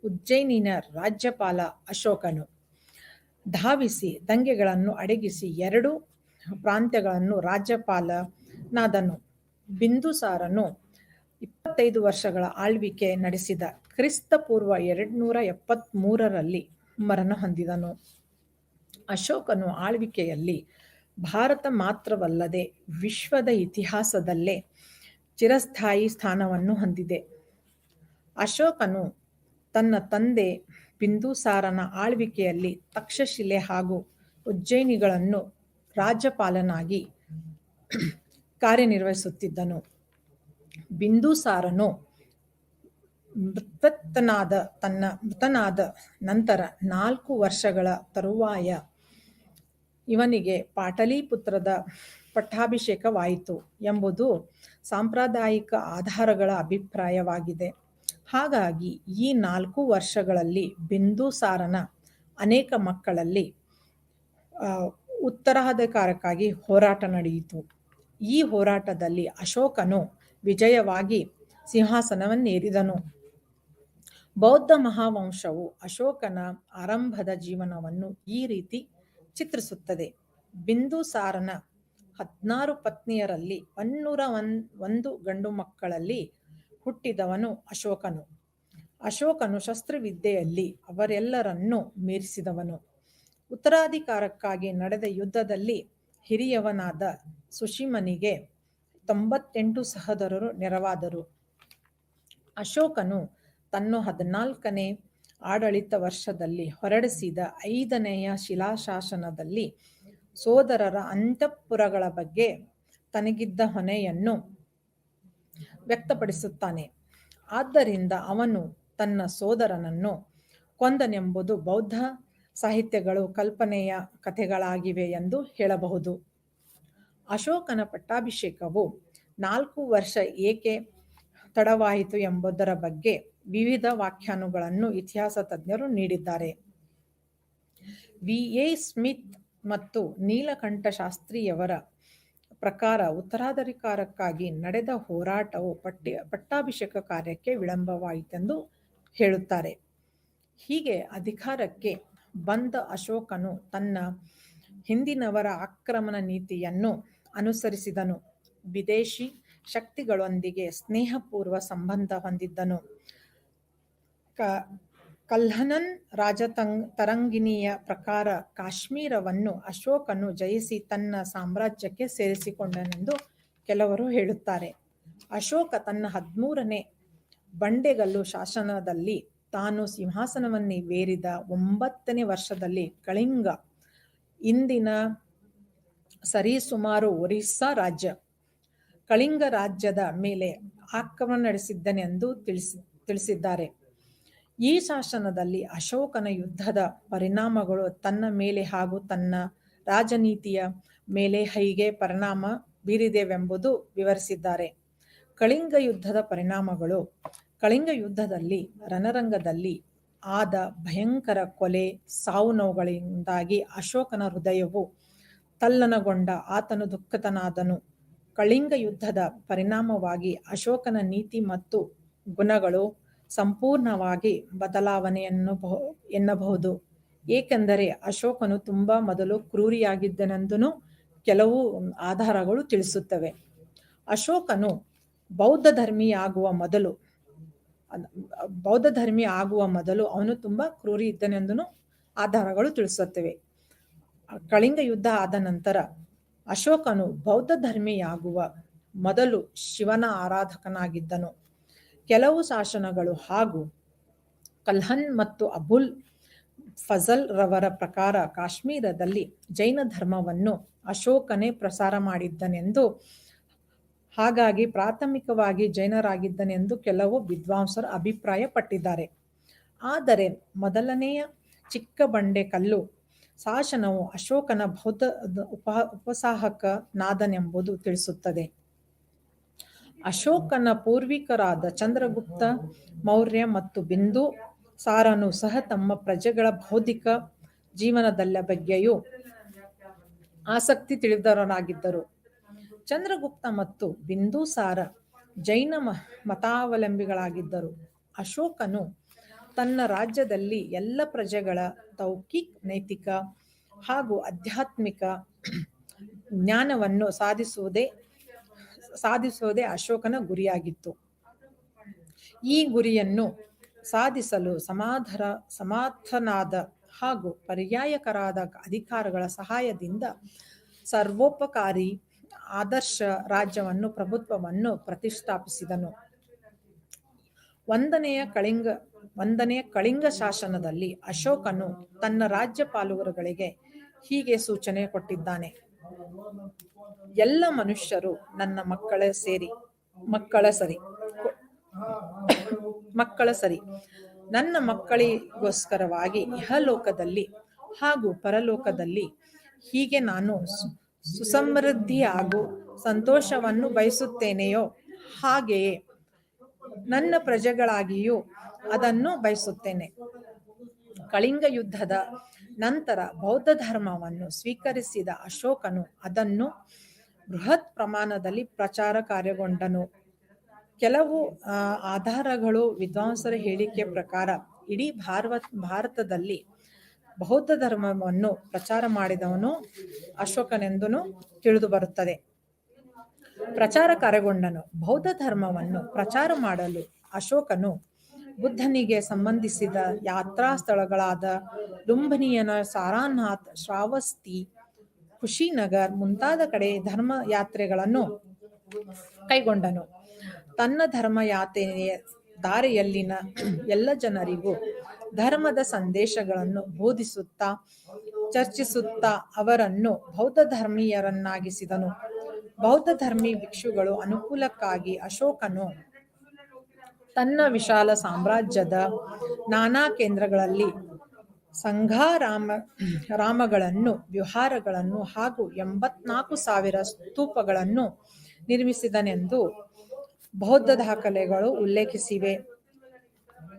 ಉಜ್ಜಯಿನಿನ ರಾಜ್ಯಪಾಲ ಅಶೋಕನು ಧಾವಿಸಿ ದಂಗೆಗಳನ್ನು ಅಡಗಿಸಿ 2 ಪ್ರಾಂತ್ಯಗಳನ್ನು ರಾಜ್ಯಪಾಲನಾದನು. ಬಿಂದುಸಾರನು 25 ವರ್ಷಗಳ ಆಳ್ವಿಕೆ ನಡೆಸಿದ. ಕ್ರಿಸ್ತಪೂರ್ವ 273ರಲ್ಲಿ ಮರಣ ಹೊಂದಿದನು. ಅಶೋಕನು ಆಳ್ವಿಕೆಯಲ್ಲಿ ಭಾರತ ಮಾತ್ರವಲ್ಲದೆ ವಿಶ್ವದ ಇತಿಹಾಸದಲ್ಲೇ ಚಿರಸ್ಥಾಯಿ ಸ್ಥಾನವನ್ನು ಹೊಂದಿದೆ. ಅಶೋಕನು ತನ್ನ ತಂದೆ ಬಿಂದುಸಾರನ ಆಳ್ವಿಕೆಯಲ್ಲಿ ತಕ್ಷಶಿಲೆ ಹಾಗೂ ಉಜ್ಜಯಿನಿಗಳನ್ನು ರಾಜ್ಯಪಾಲನಾಗಿ ಕಾರ್ಯನಿರ್ವಹಿಸುತ್ತಿದ್ದನು. ಬಿಂದುಸಾರನು ಮೃತನಾದ ನಂತರ 4 ವರ್ಷಗಳ ತರುವಾಯ ಇವನಿಗೆ ಪಾಟಲಿಪುತ್ರದ ಪಟ್ಟಾಭಿಷೇಕವಾಯಿತು ಎಂಬುದು ಸಾಂಪ್ರದಾಯಿಕ ಆಧಾರಗಳ ಅಭಿಪ್ರಾಯವಾಗಿದೆ. ಹಾಗಾಗಿ ಈ 4 ವರ್ಷಗಳಲ್ಲಿ ಬಿಂದುಸಾರನ ಅನೇಕ ಮಕ್ಕಳಲ್ಲಿ ಉತ್ತರಾಧಿಕಾರಕ್ಕಾಗಿ ಹೋರಾಟ ನಡೆಯಿತು. ಈ ಹೋರಾಟದಲ್ಲಿ ಅಶೋಕನು ವಿಜಯವಾಗಿ ಸಿಂಹಾಸನವನ್ನೇರಿದನು. ಬೌದ್ಧ ಮಹಾವಂಶವು ಅಶೋಕನ ಆರಂಭದ ಜೀವನವನ್ನು ಈ ರೀತಿ ಚಿತ್ರಿಸುತ್ತದೆ. ಬಿಂದುಸಾರನ 16 ಪತ್ನಿಯರಲ್ಲಿ 101 ಗಂಡು ಮಕ್ಕಳಲ್ಲಿ ಹುಟ್ಟಿದವನು ಅಶೋಕನು ಶಸ್ತ್ರವಿದ್ಯೆಯಲ್ಲಿ ಅವರೆಲ್ಲರನ್ನೂ ಮೀರಿಸಿದವನು. ಉತ್ತರಾಧಿಕಾರಕ್ಕಾಗಿ ನಡೆದ ಯುದ್ಧದಲ್ಲಿ ಹಿರಿಯವನಾದ ಸುಶೀಮನಿಗೆ 98 ಸಹೋದರರು ನೆರವಾದರು. ಅಶೋಕನು ತನ್ನ 14ನೇ ಆಡಳಿತ ವರ್ಷದಲ್ಲಿ ಹೊರಡಿಸಿದ 5ನೆಯ ಶಿಲಾಶಾಸನದಲ್ಲಿ ಸೋದರರ ಅಂತಃಪುರಗಳ ಬಗ್ಗೆ ತನಗಿದ್ದ ಹೊಣೆಯನ್ನು ವ್ಯಕ್ತಪಡಿಸುತ್ತಾನೆ. ಆದ್ದರಿಂದ ಅವನು ತನ್ನ ಸೋದರನನ್ನು ಕೊಂದನೆಂಬುದು ಬೌದ್ಧ ಸಾಹಿತ್ಯಗಳು ಕಲ್ಪನೆಯ ಕಥೆಗಳಾಗಿವೆ ಎಂದು ಹೇಳಬಹುದು. ಅಶೋಕನ ಪಟ್ಟಾಭಿಷೇಕವು 4 ವರ್ಷ ಏಕೆ ತಡವಾಯಿತು ಎಂಬುದರ ಬಗ್ಗೆ ವಿವಿಧ ವ್ಯಾಖ್ಯಾನಗಳನ್ನು ಇತಿಹಾಸ ತಜ್ಞರು ನೀಡಿದ್ದಾರೆ. ವಿ.ಎ. ಸ್ಮಿತ್ ಮತ್ತು ನೀಲಕಂಠ ಶಾಸ್ತ್ರಿಯವರ ಪ್ರಕಾರ ಉತ್ತರಾಧಿಕಾರಕ್ಕಾಗಿ ನಡೆದ ಹೋರಾಟವು ಪಟ್ಟಾಭಿಷೇಕ ಕಾರ್ಯಕ್ಕೆ ವಿಳಂಬವಾಯಿತೆಂದು ಹೇಳುತ್ತಾರೆ. ಹೀಗೆ ಅಧಿಕಾರಕ್ಕೆ ಬಂದ ಅಶೋಕನು ತನ್ನ ಹಿಂದಿನವರ ಆಕ್ರಮಣ ನೀತಿಯನ್ನು ಅನುಸರಿಸಿದನು. ವಿದೇಶಿ ಶಕ್ತಿಗಳೊಂದಿಗೆ ಸ್ನೇಹಪೂರ್ವ ಸಂಬಂಧ ಹೊಂದಿದ್ದನು. ಕಲ್ಹಣನ್ ರಾಜತರಂಗಿಣಿಯ ಪ್ರಕಾರ ಕಾಶ್ಮೀರವನ್ನು ಅಶೋಕನು ಜಯಿಸಿ ತನ್ನ ಸಾಮ್ರಾಜ್ಯಕ್ಕೆ ಸೇರಿಸಿಕೊಂಡನೆಂದು ಕೆಲವರು ಹೇಳುತ್ತಾರೆ. ಅಶೋಕ ತನ್ನ 13ನೇ ಬಂಡೆಗಲ್ಲು ಶಾಸನದಲ್ಲಿ ತಾನು ಸಿಂಹಾಸನವನ್ನೇರಿದ 9ನೇ ವರ್ಷದಲ್ಲಿ ಕಳಿಂಗ, ಇಂದಿನ ಸರಿಸುಮಾರು ಒರಿಸ್ಸಾ ರಾಜ್ಯ, ಕಳಿಂಗ ರಾಜ್ಯದ ಮೇಲೆ ಆಕ್ರಮಣ ನಡೆಸಿದ್ದನೆಂದು ತಿಳಿಸಿದ್ದಾರೆ. ಈ ಶಾಸನದಲ್ಲಿ ಅಶೋಕನ ಯುದ್ಧದ ಪರಿಣಾಮಗಳು ತನ್ನ ಮೇಲೆ ಹಾಗೂ ತನ್ನ ರಾಜನೀತಿಯ ಮೇಲೆ ಹೇಗೆ ಪರಿಣಾಮ ಬೀರಿದೆವೆಂಬುದು ವಿವರಿಸಿದ್ದಾರೆ. ಕಳಿಂಗ ಯುದ್ಧದ ಪರಿಣಾಮಗಳು. ಕಳಿಂಗ ಯುದ್ಧದಲ್ಲಿ ರಣರಂಗದಲ್ಲಿ ಆದ ಭಯಂಕರ ಕೊಲೆ ಸಾವು ನೋವುಗಳಿಂದಾಗಿ ಅಶೋಕನ ಹೃದಯವು ತಲ್ಲಣಗೊಂಡ ಆತನು ದುಃಖಿತನಾದನು. ಕಳಿಂಗ ಯುದ್ಧದ ಪರಿಣಾಮವಾಗಿ ಅಶೋಕನ ನೀತಿ ಮತ್ತು ಗುಣಗಳು ಸಂಪೂರ್ಣವಾಗಿ ಬದಲಾವಣೆ ಎನ್ನಬಹುದು. ಏಕೆಂದರೆ ಅಶೋಕನು ತುಂಬಾ ಮೊದಲು ಕ್ರೂರಿಯಾಗಿದ್ದನೆಂದು ಕೆಲವು ಆಧಾರಗಳು ತಿಳಿಸುತ್ತವೆ. ಅಶೋಕನು ಬೌದ್ಧ ಧರ್ಮಿ ಆಗುವ ಮೊದಲು ಅವನು ತುಂಬಾ ಕ್ರೂರಿ ಇದ್ದನೆಂದು ಆಧಾರಗಳು ತಿಳಿಸುತ್ತವೆ. ಕಳಿಂಗ ಯುದ್ಧ ಆದ ನಂತರ ಅಶೋಕನು ಬೌದ್ಧ ಧರ್ಮಿಯಾಗುವ ಮೊದಲು ಶಿವನ ಆರಾಧಕನಾಗಿದ್ದನು. ಕೆಲವು ಶಾಸನಗಳು ಹಾಗೂ ಕಲ್ಹನ್ ಮತ್ತು ಅಬುಲ್ ಫಜಲ್ ರವರ ಪ್ರಕಾರ ಕಾಶ್ಮೀರದಲ್ಲಿ ಜೈನ ಧರ್ಮವನ್ನು ಅಶೋಕನೇ ಪ್ರಸಾರ ಮಾಡಿದ್ದನೆಂದು, ಹಾಗಾಗಿ ಪ್ರಾಥಮಿಕವಾಗಿ ಜೈನರಾಗಿದ್ದನೆಂದು ಕೆಲವು ವಿದ್ವಾಂಸರು ಅಭಿಪ್ರಾಯಪಟ್ಟಿದ್ದಾರೆ. ಆದರೆ ಮೊದಲನೆಯ ಚಿಕ್ಕ ಬಂಡೆ ಕಲ್ಲು ಶಾಸನವು ಅಶೋಕನ ಬೌದ್ಧ ಉಪಸಾಹಕನಾದನೆಂಬುದು ತಿಳಿಸುತ್ತದೆ. ಅಶೋಕನ ಪೂರ್ವಿಕರಾದ ಚಂದ್ರಗುಪ್ತ ಮೌರ್ಯ ಮತ್ತು ಬಿಂದು ಸಾರನು ಸಹ ತಮ್ಮ ಪ್ರಜೆಗಳ ಬೌದ್ಧಿಕ ಜೀವನದ ಬಗ್ಗೆಯೂ ಆಸಕ್ತಿ ತಿಳಿದವರಾಗಿದ್ದರು. ಚಂದ್ರಗುಪ್ತ ಮತ್ತು ಬಿಂದುಸಾರ ಜೈನ ಮತಾವಲಂಬಿಗಳಾಗಿದ್ದರು. ಅಶೋಕನು ತನ್ನ ರಾಜ್ಯದಲ್ಲಿ ಎಲ್ಲ ಪ್ರಜೆಗಳ ತಾರ್ಕಿಕ, ನೈತಿಕ ಹಾಗೂ ಆಧ್ಯಾತ್ಮಿಕ ಜ್ಞಾನವನ್ನು ಸಾಧಿಸುವುದೇ ಅಶೋಕನ ಗುರಿಯಾಗಿತ್ತು. ಈ ಗುರಿಯನ್ನು ಸಾಧಿಸಲು ಸಮರ್ಥನಾದ ಹಾಗೂ ಪರ್ಯಾಯಕರಾದ ಅಧಿಕಾರಿಗಳ ಸಹಾಯದಿಂದ ಸರ್ವೋಪಕಾರಿ ಆದರ್ಶ ರಾಜ್ಯವನ್ನು ಪ್ರಭುತ್ವವನ್ನು ಪ್ರತಿಷ್ಠಾಪಿಸಿದನು. ಒಂದನೆಯ ಕಳಿಂಗ ಶಾಸನದಲ್ಲಿ ಅಶೋಕನು ತನ್ನ ರಾಜ್ಯಪಾಲರುಗಳಿಗೆ ಹೀಗೆ ಸೂಚನೆ ಕೊಟ್ಟಿದ್ದಾನೆ. ಎಲ್ಲ ಮನುಷ್ಯರು ನನ್ನ ಮಕ್ಕಳ ಸರಿ. ನನ್ನ ಮಕ್ಕಳಿಗೋಸ್ಕರವಾಗಿ ಇಹಲೋಕದಲ್ಲಿ ಹಾಗೂ ಪರಲೋಕದಲ್ಲಿ ಹೀಗೆ ನಾನು ಸುಸಮೃದ್ಧಿ ಹಾಗೂ ಸಂತೋಷವನ್ನು ಬಯಸುತ್ತೇನೆಯೋ ಹಾಗೆಯೇ ನನ್ನ ಪ್ರಜೆಗಳಾಗಿಯೂ ಅದನ್ನು ಬಯಸುತ್ತೇನೆ. ಕಳಿಂಗ ಯುದ್ಧದ ನಂತರ ಬೌದ್ಧ ಧರ್ಮವನ್ನು ಸ್ವೀಕರಿಸಿದ ಅಶೋಕನು ಅದನ್ನು ಬೃಹತ್ ಪ್ರಮಾಣದಲ್ಲಿ ಪ್ರಚಾರ ಕಾರ್ಯಗೊಂಡನು. ಕೆಲವು ಆಧಾರಗಳು ವಿದ್ವಾಂಸರ ಹೇಳಿಕೆ ಪ್ರಕಾರ ಇಡೀ ಭಾರತದಲ್ಲಿ ಬೌದ್ಧ ಧರ್ಮವನ್ನು ಪ್ರಚಾರ ಮಾಡಿದವನು ಅಶೋಕನೆಂದು ತಿಳಿದು ಬರುತ್ತದೆ. ಪ್ರಚಾರ ಕಾರ್ಯಗೊಂಡನು. ಬೌದ್ಧ ಧರ್ಮವನ್ನು ಪ್ರಚಾರ ಮಾಡಲು ಅಶೋಕನು ಬುದ್ಧನಿಗೆ ಸಂಬಂಧಿಸಿದ ಯಾತ್ರಾ ಸ್ಥಳಗಳಾದ ಲುಂಬಿನಿಯನ ಸಾರಾನಾಥ್, ಶ್ರಾವಸ್ತಿ, ಕುಶಿನಗರ್ ಮುಂತಾದ ಕಡೆ ಧರ್ಮ ಯಾತ್ರೆಗಳನ್ನು ಕೈಗೊಂಡನು. ತನ್ನ ಧರ್ಮಯಾತ್ರೆಯ ದಾರಿಯಲ್ಲಿನ ಎಲ್ಲ ಜನರಿಗೂ ಧರ್ಮದ ಸಂದೇಶಗಳನ್ನು ಬೋಧಿಸುತ್ತಾ ಚರ್ಚಿಸುತ್ತಾ ಅವರನ್ನು ಬೌದ್ಧ ಧರ್ಮೀಯರನ್ನಾಗಿಸಿದನು. ಬೌದ್ಧ ಧರ್ಮಿ ಭಿಕ್ಷುಗಳು ಅನುಕೂಲಕ್ಕಾಗಿ ಅಶೋಕನು ತನ್ನ ವಿಶಾಲ ಸಾಮ್ರಾಜ್ಯದ ನಾನಾ ಕೇಂದ್ರಗಳಲ್ಲಿ ಸಂಘಾರಾಮಗಳನ್ನು, ವಿಹಾರಗಳನ್ನು ಹಾಗೂ 84,000 ಸ್ತೂಪಗಳನ್ನು ನಿರ್ಮಿಸಿದನೆಂದು ಬೌದ್ಧ ದಾಖಲೆಗಳು ಉಲ್ಲೇಖಿಸಿವೆ.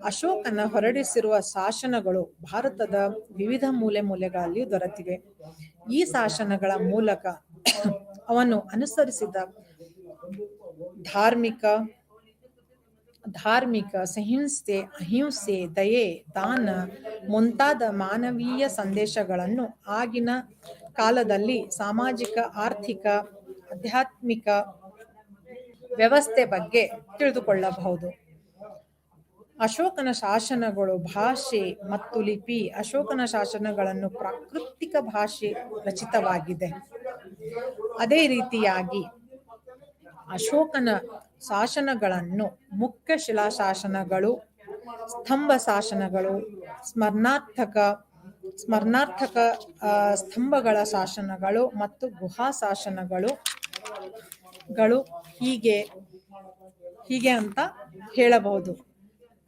ಅಶೋಕನ ಹೊರಡಿಸಿರುವ ಶಾಸನಗಳು ಭಾರತದ ವಿವಿಧ ಮೂಲೆಗಳಲ್ಲಿ ದೊರೆತಿವೆ. ಈ ಶಾಸನಗಳ ಮೂಲಕ ಅವನು ಅನುಸರಿಸಿದ ಧಾರ್ಮಿಕ ಸಹಿಂಸೆ, ಅಹಿಂಸೆ, ದಯೆ, ದಾನ ಮುಂತಾದ ಮಾನವೀಯ ಸಂದೇಶಗಳನ್ನು ಆಗಿನ ಕಾಲದಲ್ಲಿ ಸಾಮಾಜಿಕ, ಆರ್ಥಿಕ, ಆಧ್ಯಾತ್ಮಿಕ ವ್ಯವಸ್ಥೆ ಬಗ್ಗೆ ತಿಳಿದುಕೊಳ್ಳಬಹುದು. ಅಶೋಕನ ಶಾಸನಗಳು ಭಾಷೆ ಮತ್ತು ಲಿಪಿ. ಅಶೋಕನ ಶಾಸನಗಳನ್ನು ಪ್ರಾಕೃತಿಕ ಭಾಷೆ ರಚಿತವಾಗಿದೆ. ಅದೇ ರೀತಿಯಾಗಿ ಅಶೋಕನ ಶಾಸನಗಳನ್ನು ಮುಖ್ಯ ಶಿಲಾಶಾಸನಗಳು, ಸ್ತಂಭ ಶಾಸನಗಳು, ಸ್ಮರಣಾರ್ಥಕ ಸ್ತಂಭಗಳ ಶಾಸನಗಳು ಮತ್ತು ಗುಹಾ ಶಾಸನಗಳು ಹೀಗೆ ಅಂತ ಹೇಳಬಹುದು.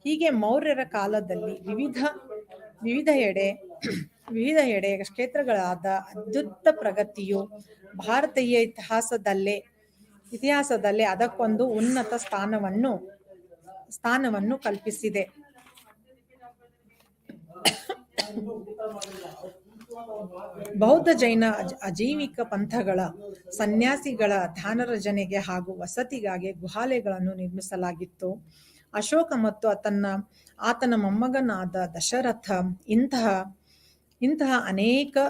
ಹೀಗೆ ಮೌರ್ಯರ ಕಾಲದಲ್ಲಿ ವಿವಿಧ ಎಡೆ ಕ್ಷೇತ್ರಗಳಾದ ಅದ್ಭುತ ಪ್ರಗತಿಯು ಭಾರತೀಯ ಇತಿಹಾಸದಲ್ಲೇ ಅದಕ್ಕೊಂದು ಉನ್ನತ ಸ್ಥಾನವನ್ನು ಕಲ್ಪಿಸಿದೆ. ಬೌದ್ಧ ಜೈನ ಅಜೀವಿಕ ಪಂಥಗಳ ಸನ್ಯಾಸಿಗಳ ಧ್ಯಾನರಚನೆಗೆ ಹಾಗೂ ವಸತಿಗಾಗಿ ಗುಹಾಲಯಗಳನ್ನು ನಿರ್ಮಿಸಲಾಗಿತ್ತು. ಅಶೋಕ ಮತ್ತು ಆತನ ಮೊಮ್ಮಗನಾದ ದಶರಥ ಇಂತಹ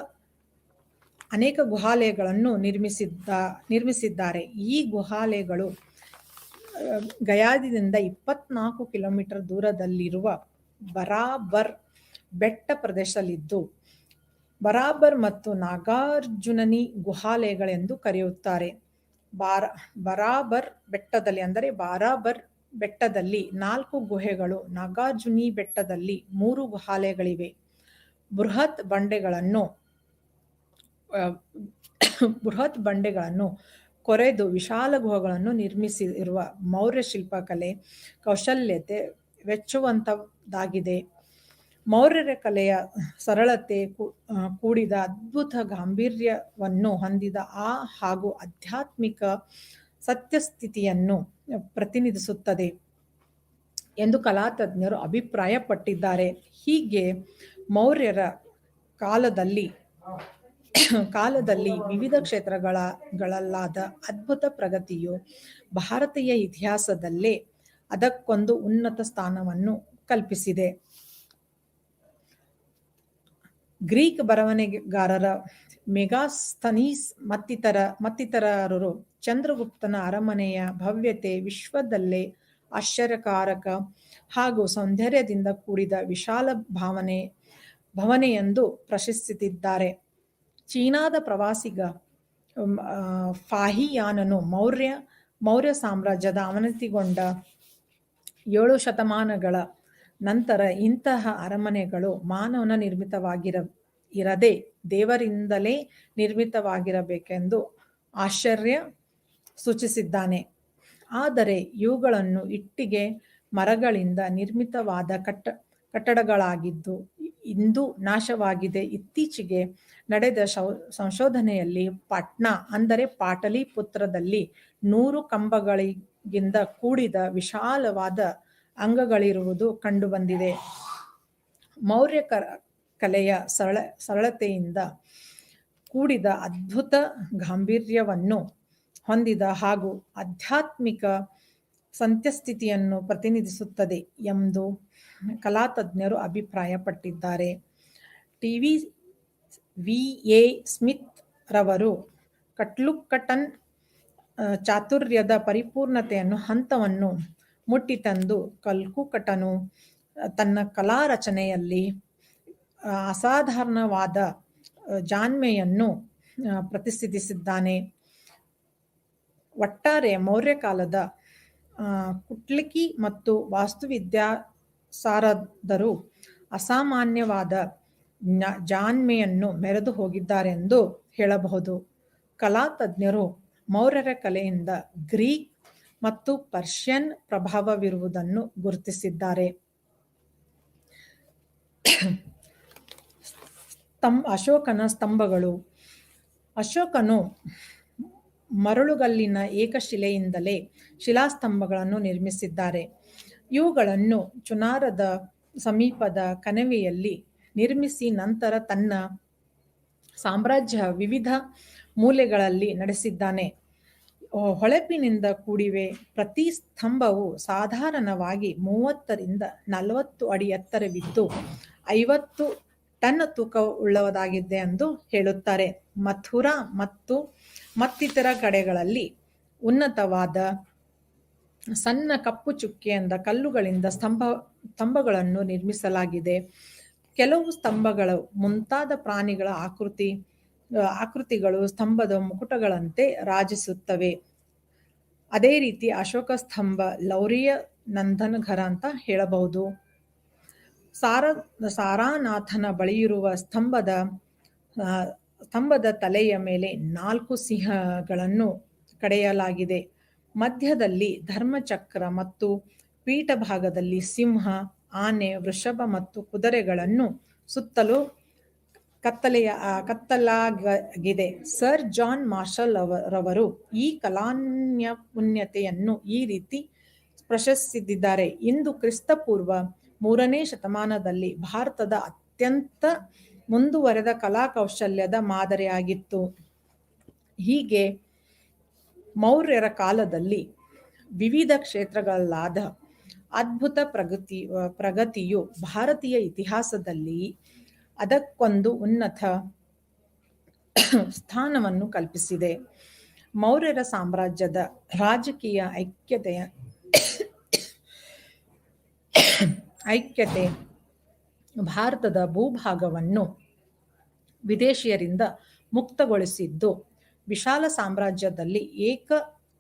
ಅನೇಕ ಗುಹಾಲಯಗಳನ್ನು ನಿರ್ಮಿಸಿದ್ದಾರೆ. ಈ ಗುಹಾಲಯಗಳು ಗಯಾದಿಂದ 24 ಕಿಲೋಮೀಟರ್ ದೂರದಲ್ಲಿರುವ ಬರಾಬರ್ ಬೆಟ್ಟ ಪ್ರದೇಶದಲ್ಲಿದ್ದು, ಬರಾಬರ್ ಮತ್ತು ನಾಗಾರ್ಜುನನಿ ಗುಹಾಲಯಗಳೆಂದು ಕರೆಯುತ್ತಾರೆ. ಬರಾಬರ್ ಬೆಟ್ಟದಲ್ಲಿ 4 ಗುಹೆಗಳು, ನಾಗಾರ್ಜುನಿ ಬೆಟ್ಟದಲ್ಲಿ 3 ಗುಹಾಲಯಗಳಿವೆ. ಬೃಹತ್ ಬಂಡೆಗಳನ್ನು ಕೊರೆದು ವಿಶಾಲ ಗುಹೆಗಳನ್ನು ನಿರ್ಮಿಸಿರುವ ಮೌರ್ಯ ಶಿಲ್ಪಕಲೆ ಕೌಶಲ್ಯತೆ ಮೆಚ್ಚುವಂತದ್ದಾಗಿದೆ. ಮೌರ್ಯರ ಕಲೆಯ ಸರಳತೆ ಕೂಡಿದ ಅದ್ಭುತ ಗಾಂಭೀರ್ಯವನ್ನು ಹೊಂದಿದ ಹಾಗೂ ಆಧ್ಯಾತ್ಮಿಕ ಸತ್ಯಸ್ಥಿತಿಯನ್ನು ಪ್ರತಿನಿಧಿಸುತ್ತದೆ ಎಂದು ಕಲಾತಜ್ಞರು ಅಭಿಪ್ರಾಯಪಟ್ಟಿದ್ದಾರೆ. ಹೀಗೆ ಮೌರ್ಯರ ಕಾಲದಲ್ಲಿ ವಿವಿಧ ಕ್ಷೇತ್ರಗಳಲ್ಲಾದ ಅದ್ಭುತ ಪ್ರಗತಿಯು ಭಾರತೀಯ ಇತಿಹಾಸದಲ್ಲೇ ಅದಕ್ಕೊಂದು ಉನ್ನತ ಸ್ಥಾನವನ್ನು ಕಲ್ಪಿಸಿದೆ. ಗ್ರೀಕ್ ಬರವಣಿಗೆಗಾರರ ಮೆಗಾಸ್ಥನೀಸ್ ಮತ್ತಿತರರು ಚಂದ್ರಗುಪ್ತನ ಅರಮನೆಯ ಭವ್ಯತೆ ವಿಶ್ವದಲ್ಲೇ ಆಶ್ಚರ್ಯಕಾರಕ ಹಾಗೂ ಸೌಂದರ್ಯದಿಂದ ಕೂಡಿದ ವಿಶಾಲ ಭವನೆಯೆಂದು ಪ್ರಶಂಸಿಸಿದ್ದಾರೆ. ಚೀನಾದ ಪ್ರವಾಸಿಗ ಫಾಹಿಯಾನನು ಮೌರ್ಯ ಸಾಮ್ರಾಜ್ಯದ ಅವನತಿಗೊಂಡ 7 ಶತಮಾನಗಳ ನಂತರ ಇಂತಹ ಅರಮನೆಗಳು ಮಾನವನ ನಿರ್ಮಿತವಾಗಿರದೆ ದೇವರಿಂದಲೇ ನಿರ್ಮಿತವಾಗಿರಬೇಕೆಂದು ಆಶ್ಚರ್ಯ ಸೂಚಿಸಿದ್ದಾನೆ. ಆದರೆ ಇವುಗಳನ್ನು ಇಟ್ಟಿಗೆ ಮರಗಳಿಂದ ನಿರ್ಮಿತವಾದ ಕಟ್ಟಡಗಳಾಗಿದ್ದು ಇಂದು ನಾಶವಾಗಿದೆ. ಇತ್ತೀಚೆಗೆ ನಡೆದ ಸಂಶೋಧನೆಯಲ್ಲಿ ಪಾಟ್ನಾ ಅಂದರೆ ಪಾಟಲಿಪುತ್ರದಲ್ಲಿ 100 ಕಂಬಗಳಿಂದ ಕೂಡಿದ ವಿಶಾಲವಾದ ಅಂಗಗಳಿರುವುದು ಕಂಡುಬಂದಿದೆ. ಮೌರ್ಯ ಕಲೆಯ ಸರಳತೆಯಿಂದ ಕೂಡಿದ ಅದ್ಭುತ ಗಾಂಭೀರ್ಯವನ್ನು ಹೊಂದಿದ ಹಾಗೂ ಆಧ್ಯಾತ್ಮಿಕ ಸತ್ಯಸ್ಥಿತಿಯನ್ನು ಪ್ರತಿನಿಧಿಸುತ್ತದೆ ಎಂದು ಕಲಾತಜ್ಞರು ಅಭಿಪ್ರಾಯಪಟ್ಟಿದ್ದಾರೆ. ವಿ.ಎ. ಸ್ಮಿತ್ ರವರು ಕಟ್ಲುಕಟ್ಟನ್ ಚಾತುರ್ಯದ ಪರಿಪೂರ್ಣತೆಯನ್ನು ಹಂತವನ್ನು ಮುಟ್ಟಿತಂದು ಕಲ್ಕುಕಟನು ತನ್ನ ಕಲಾ ರಚನೆಯಲ್ಲಿ ಅಸಾಧಾರಣವಾದ ಜಾಣ್ಮೆಯನ್ನು ಪ್ರತಿಷ್ಠಿಸಿದ್ದಾನೆ. ಒಟ್ಟಾರೆ ಮೌರ್ಯ ಕಾಲದ ಕುಟ್ಲಿಕಿ ಮತ್ತು ವಾಸ್ತುವಿದ್ಯಾಸಾರದರು ಅಸಾಮಾನ್ಯವಾದ ಜಾಣ್ಮೆಯನ್ನು ಮೆರೆದು ಹೋಗಿದ್ದಾರೆಂದು ಹೇಳಬಹುದು. ಕಲಾತಜ್ಞರು ಮೌರ್ಯರ ಕಲೆಯಿಂದ ಗ್ರೀಕ್ ಮತ್ತು ಪರ್ಷಿಯನ್ ಪ್ರಭಾವವಿರುವುದನ್ನು ಗುರುತಿಸಿದ್ದಾರೆ. ಅಶೋಕನ ಸ್ತಂಭಗಳು. ಅಶೋಕನು ಮರಳುಗಲ್ಲಿನ ಏಕಶಿಲೆಯಿಂದಲೇ ಶಿಲಾಸ್ತಂಭಗಳನ್ನು ನಿರ್ಮಿಸಿದ್ದಾರೆ. ಇವುಗಳನ್ನು ಚುನಾರದ ಸಮೀಪದ ಕಣಿವೆಯಲ್ಲಿ ನಿರ್ಮಿಸಿ ನಂತರ ತನ್ನ ಸಾಮ್ರಾಜ್ಯ ವಿವಿಧ ಮೂಲೆಗಳಲ್ಲಿ ನಡೆಸಿದ್ದಾನೆ. ಹೊಳಪಿನಿಂದ ಕೂಡಿವೆ. ಪ್ರತಿ ಸ್ತಂಭವು ಸಾಧಾರಣವಾಗಿ 30 ರಿಂದ 40 ಅಡಿ ಎತ್ತರವಿದ್ದು 50 ಟನ್ ತೂಕವುಳ್ಳದಾಗಿದೆ ಎಂದು ಹೇಳುತ್ತಾರೆ. ಮಥುರಾ ಮತ್ತು ಮತ್ತಿತರ ಕಡೆಗಳಲ್ಲಿ ಉನ್ನತವಾದ ಸಣ್ಣ ಕಪ್ಪು ಚುಕ್ಕೆಯಿಂದ ಕಲ್ಲುಗಳಿಂದ ಸ್ತಂಭಗಳನ್ನು ನಿರ್ಮಿಸಲಾಗಿದೆ. ಕೆಲವು ಸ್ತಂಭಗಳು ಮುಂತಾದ ಪ್ರಾಣಿಗಳ ಆಕೃತಿಗಳು ಸ್ತಂಭದ ಮುಕುಟಗಳಂತೆ ರಾಜಿಸುತ್ತವೆ. ಅದೇ ರೀತಿ ಅಶೋಕ ಸ್ತಂಭ ಲೌರಿಯ ನಂದನಘರ ಅಂತ ಹೇಳಬಹುದು. ಸಾರಾನಾಥನ ಬಳಿಯಿರುವ ಸ್ತಂಭದ ತಲೆಯ ಮೇಲೆ 4 ಸಿಂಹಗಳನ್ನು ಕಡೆಯಲಾಗಿದೆ. ಮಧ್ಯದಲ್ಲಿ ಧರ್ಮಚಕ್ರ ಮತ್ತು ಪೀಠಭಾಗದಲ್ಲಿ ಸಿಂಹ, ಆನೆ, ವೃಷಭ ಮತ್ತು ಕುದುರೆಗಳನ್ನು ಸುತ್ತಲೂ ಕತ್ತಲಾಗಿದೆ. ಸರ್ ಜಾನ್ ಮಾರ್ಷಲ್ ರವರು ಈ ಕಲಾನ್ಯೂನ್ಯತೆಯನ್ನು ಈ ರೀತಿ ಪ್ರಶಂಸಿಸಿದ್ದಾರೆ. ಇಂದು ಕ್ರಿಸ್ತಪೂರ್ವ 3ನೇ ಶತಮಾನದಲ್ಲಿ ಭಾರತದ ಅತ್ಯಂತ ಮುಂದುವರೆದ ಕಲಾಕೌಶಲ್ಯದ ಮಾದರಿಯಾಗಿತ್ತು. ಹೀಗೆ ಮೌರ್ಯರ ಕಾಲದಲ್ಲಿ ವಿವಿಧ ಕ್ಷೇತ್ರಗಳಲ್ಲಾದ ಅದ್ಭುತ ಪ್ರಗತಿಯು ಭಾರತೀಯ ಇತಿಹಾಸದಲ್ಲಿ ಅದಕ್ಕೊಂದು ಉನ್ನತ ಸ್ಥಾನವನ್ನು ಕಲ್ಪಿಸಿದೆ. ಮೌರ್ಯರ ಸಾಮ್ರಾಜ್ಯದ ರಾಜಕೀಯ ಐಕ್ಯತೆ ಭಾರತದ ಭೂಭಾಗವನ್ನು ವಿದೇಶಿಯರಿಂದ ಮುಕ್ತಗೊಳಿಸಿದ್ದು, ವಿಶಾಲ ಸಾಮ್ರಾಜ್ಯದಲ್ಲಿ ಏಕ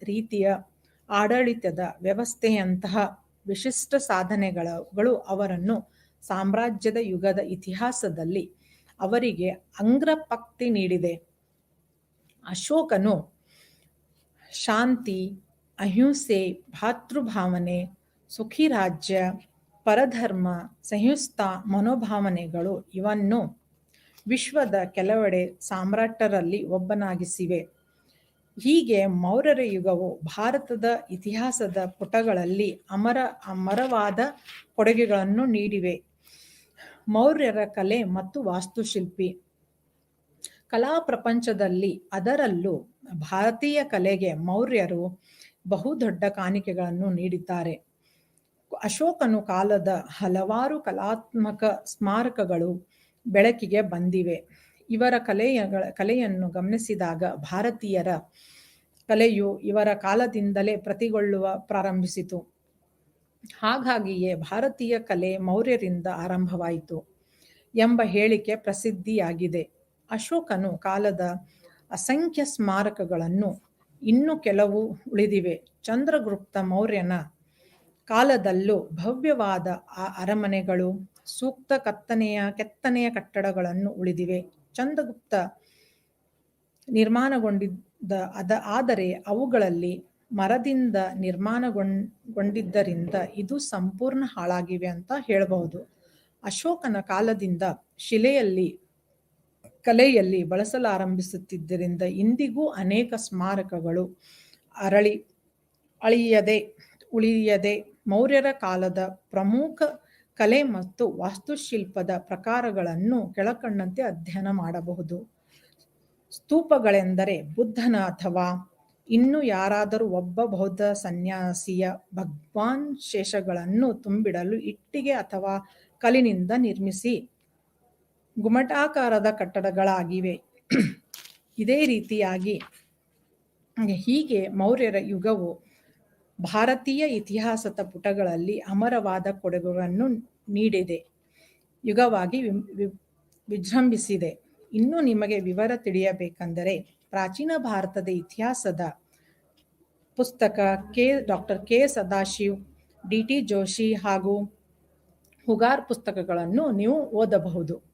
ರೀತಿಯ ಆಡಳಿತದ ವ್ಯವಸ್ಥೆಯಂತಹ ವಿಶಿಷ್ಟ ಸಾಧನೆಗಳು ಅವರನ್ನು ಸಾಮ್ರಾಜ್ಯದ ಯುಗದ ಇತಿಹಾಸದಲ್ಲಿ ಅವರಿಗೆ ಅಗ್ರಪಂಕ್ತಿ ನೀಡಿದೆ. ಅಶೋಕನು ಶಾಂತಿ, ಅಹಿಂಸೆ, ಭಾತೃಭಾವನೆ, ಸುಖಿರಾಜ್ಯ, ಪರಧರ್ಮ, ಸಂಯುಕ್ತ ಮನೋಭಾವನೆಗಳು ಇವನ್ನು ವಿಶ್ವದ ಕೆಲವೆಡೆ ಸಾಮ್ರಾಟರಲ್ಲಿ ಒಬ್ಬನಾಗಿಸಿವೆ. ಹೀಗೆ ಮೌರ್ಯರ ಯುಗವು ಭಾರತದ ಇತಿಹಾಸದ ಪುಟಗಳಲ್ಲಿ ಅಮರವಾದ ಕೊಡುಗೆಗಳನ್ನು ನೀಡಿವೆ. ಮೌರ್ಯರ ಕಲೆ ಮತ್ತು ವಾಸ್ತುಶಿಲ್ಪಿ. ಕಲಾ ಪ್ರಪಂಚದಲ್ಲಿ ಅದರಲ್ಲೂ ಭಾರತೀಯ ಕಲೆಗೆ ಮೌರ್ಯರು ಬಹುದೊಡ್ಡ ಕಾಣಿಕೆಗಳನ್ನು ನೀಡಿದ್ದಾರೆ. ಅಶೋಕನು ಕಾಲದ ಹಲವಾರು ಕಲಾತ್ಮಕ ಸ್ಮಾರಕಗಳು ಬೆಳಕಿಗೆ ಬಂದಿವೆ. ಇವರ ಕಲೆಯನ್ನು ಗಮನಿಸಿದಾಗ ಭಾರತೀಯರ ಕಲೆಯು ಇವರ ಕಾಲದಿಂದಲೇ ಪ್ರತಿಗೊಳ್ಳುವ ಪ್ರಾರಂಭಿಸಿತು. ಹಾಗಾಗಿಯೇ ಭಾರತೀಯ ಕಲೆ ಮೌರ್ಯರಿಂದ ಆರಂಭವಾಯಿತು ಎಂಬ ಹೇಳಿಕೆ ಪ್ರಸಿದ್ಧಿಯಾಗಿದೆ. ಅಶೋಕನು ಕಾಲದ ಅಸಂಖ್ಯ ಸ್ಮಾರಕಗಳನ್ನು ಇನ್ನೂ ಕೆಲವು ಉಳಿದಿವೆ. ಚಂದ್ರಗುಪ್ತ ಮೌರ್ಯನ ಕಾಲದಲ್ಲೂ ಭವ್ಯವಾದ ಅರಮನೆಗಳು, ಸೂಕ್ತ ಕೆತ್ತನೆಯ ಕಟ್ಟಡಗಳನ್ನು ಉಳಿದಿವೆ. ಚಂದ್ರಗುಪ್ತ ಆದರೆ ಅವುಗಳಲ್ಲಿ ಮರದಿಂದ ನಿರ್ಮಾಣಗೊಂಡಿದ್ದರಿಂದ ಇದು ಸಂಪೂರ್ಣ ಹಾಳಾಗಿವೆ ಅಂತ ಹೇಳಬಹುದು. ಅಶೋಕನ ಕಾಲದಿಂದ ಕಲೆಯಲ್ಲಿ ಬಳಸಲಾರಂಭಿಸುತ್ತಿದ್ದರಿಂದ ಇಂದಿಗೂ ಅನೇಕ ಸ್ಮಾರಕಗಳು ಉಳಿಯದೆ ಮೌರ್ಯರ ಕಾಲದ ಪ್ರಮುಖ ಕಲೆ ಮತ್ತು ವಾಸ್ತುಶಿಲ್ಪದ ಪ್ರಕಾರಗಳನ್ನು ಕೆಳಕಂಡಂತೆ ಅಧ್ಯಯನ ಮಾಡಬಹುದು. ಸ್ತೂಪಗಳೆಂದರೆ ಬುದ್ಧನ ಅಥವಾ ಇನ್ನು ಯಾರಾದರೂ ಒಬ್ಬ ಬೌದ್ಧ ಸನ್ಯಾಸಿಯ ಭಗವಾನ್ ಶೇಷಗಳನ್ನು ತುಂಬಿಡಲು ಇಟ್ಟಿಗೆ ಅಥವಾ ಕಲ್ಲಿನಿಂದ ನಿರ್ಮಿಸಿ ಗುಮ್ಮಟಾಕಾರದ ಕಟ್ಟಡಗಳಾಗಿವೆ. ಇದೇ ರೀತಿಯಾಗಿ ಹೀಗೆ ಮೌರ್ಯರ ಯುಗವು ಭಾರತೀಯ ಇತಿಹಾಸದ ಪುಟಗಳಲ್ಲಿ ಅಮರವಾದ ಕೊಡುಗೆಗಳನ್ನು ನೀಡಿದೆ, ಯುಗವಾಗಿ ವಿಜೃಂಭಿಸಿದೆ. ಇನ್ನೂ ನಿಮಗೆ ವಿವರ ತಿಳಿಯಬೇಕೆಂದರೆ ಪ್ರಾಚೀನ ಭಾರತದ ಇತಿಹಾಸದ ಪುಸ್ತಕ doctor K Sadashiv, D T Joshi ಹಾಗೂ ಹುಗಾರ್ ಪುಸ್ತಕಗಳನ್ನು ನೀವು ಓದಬಹುದು.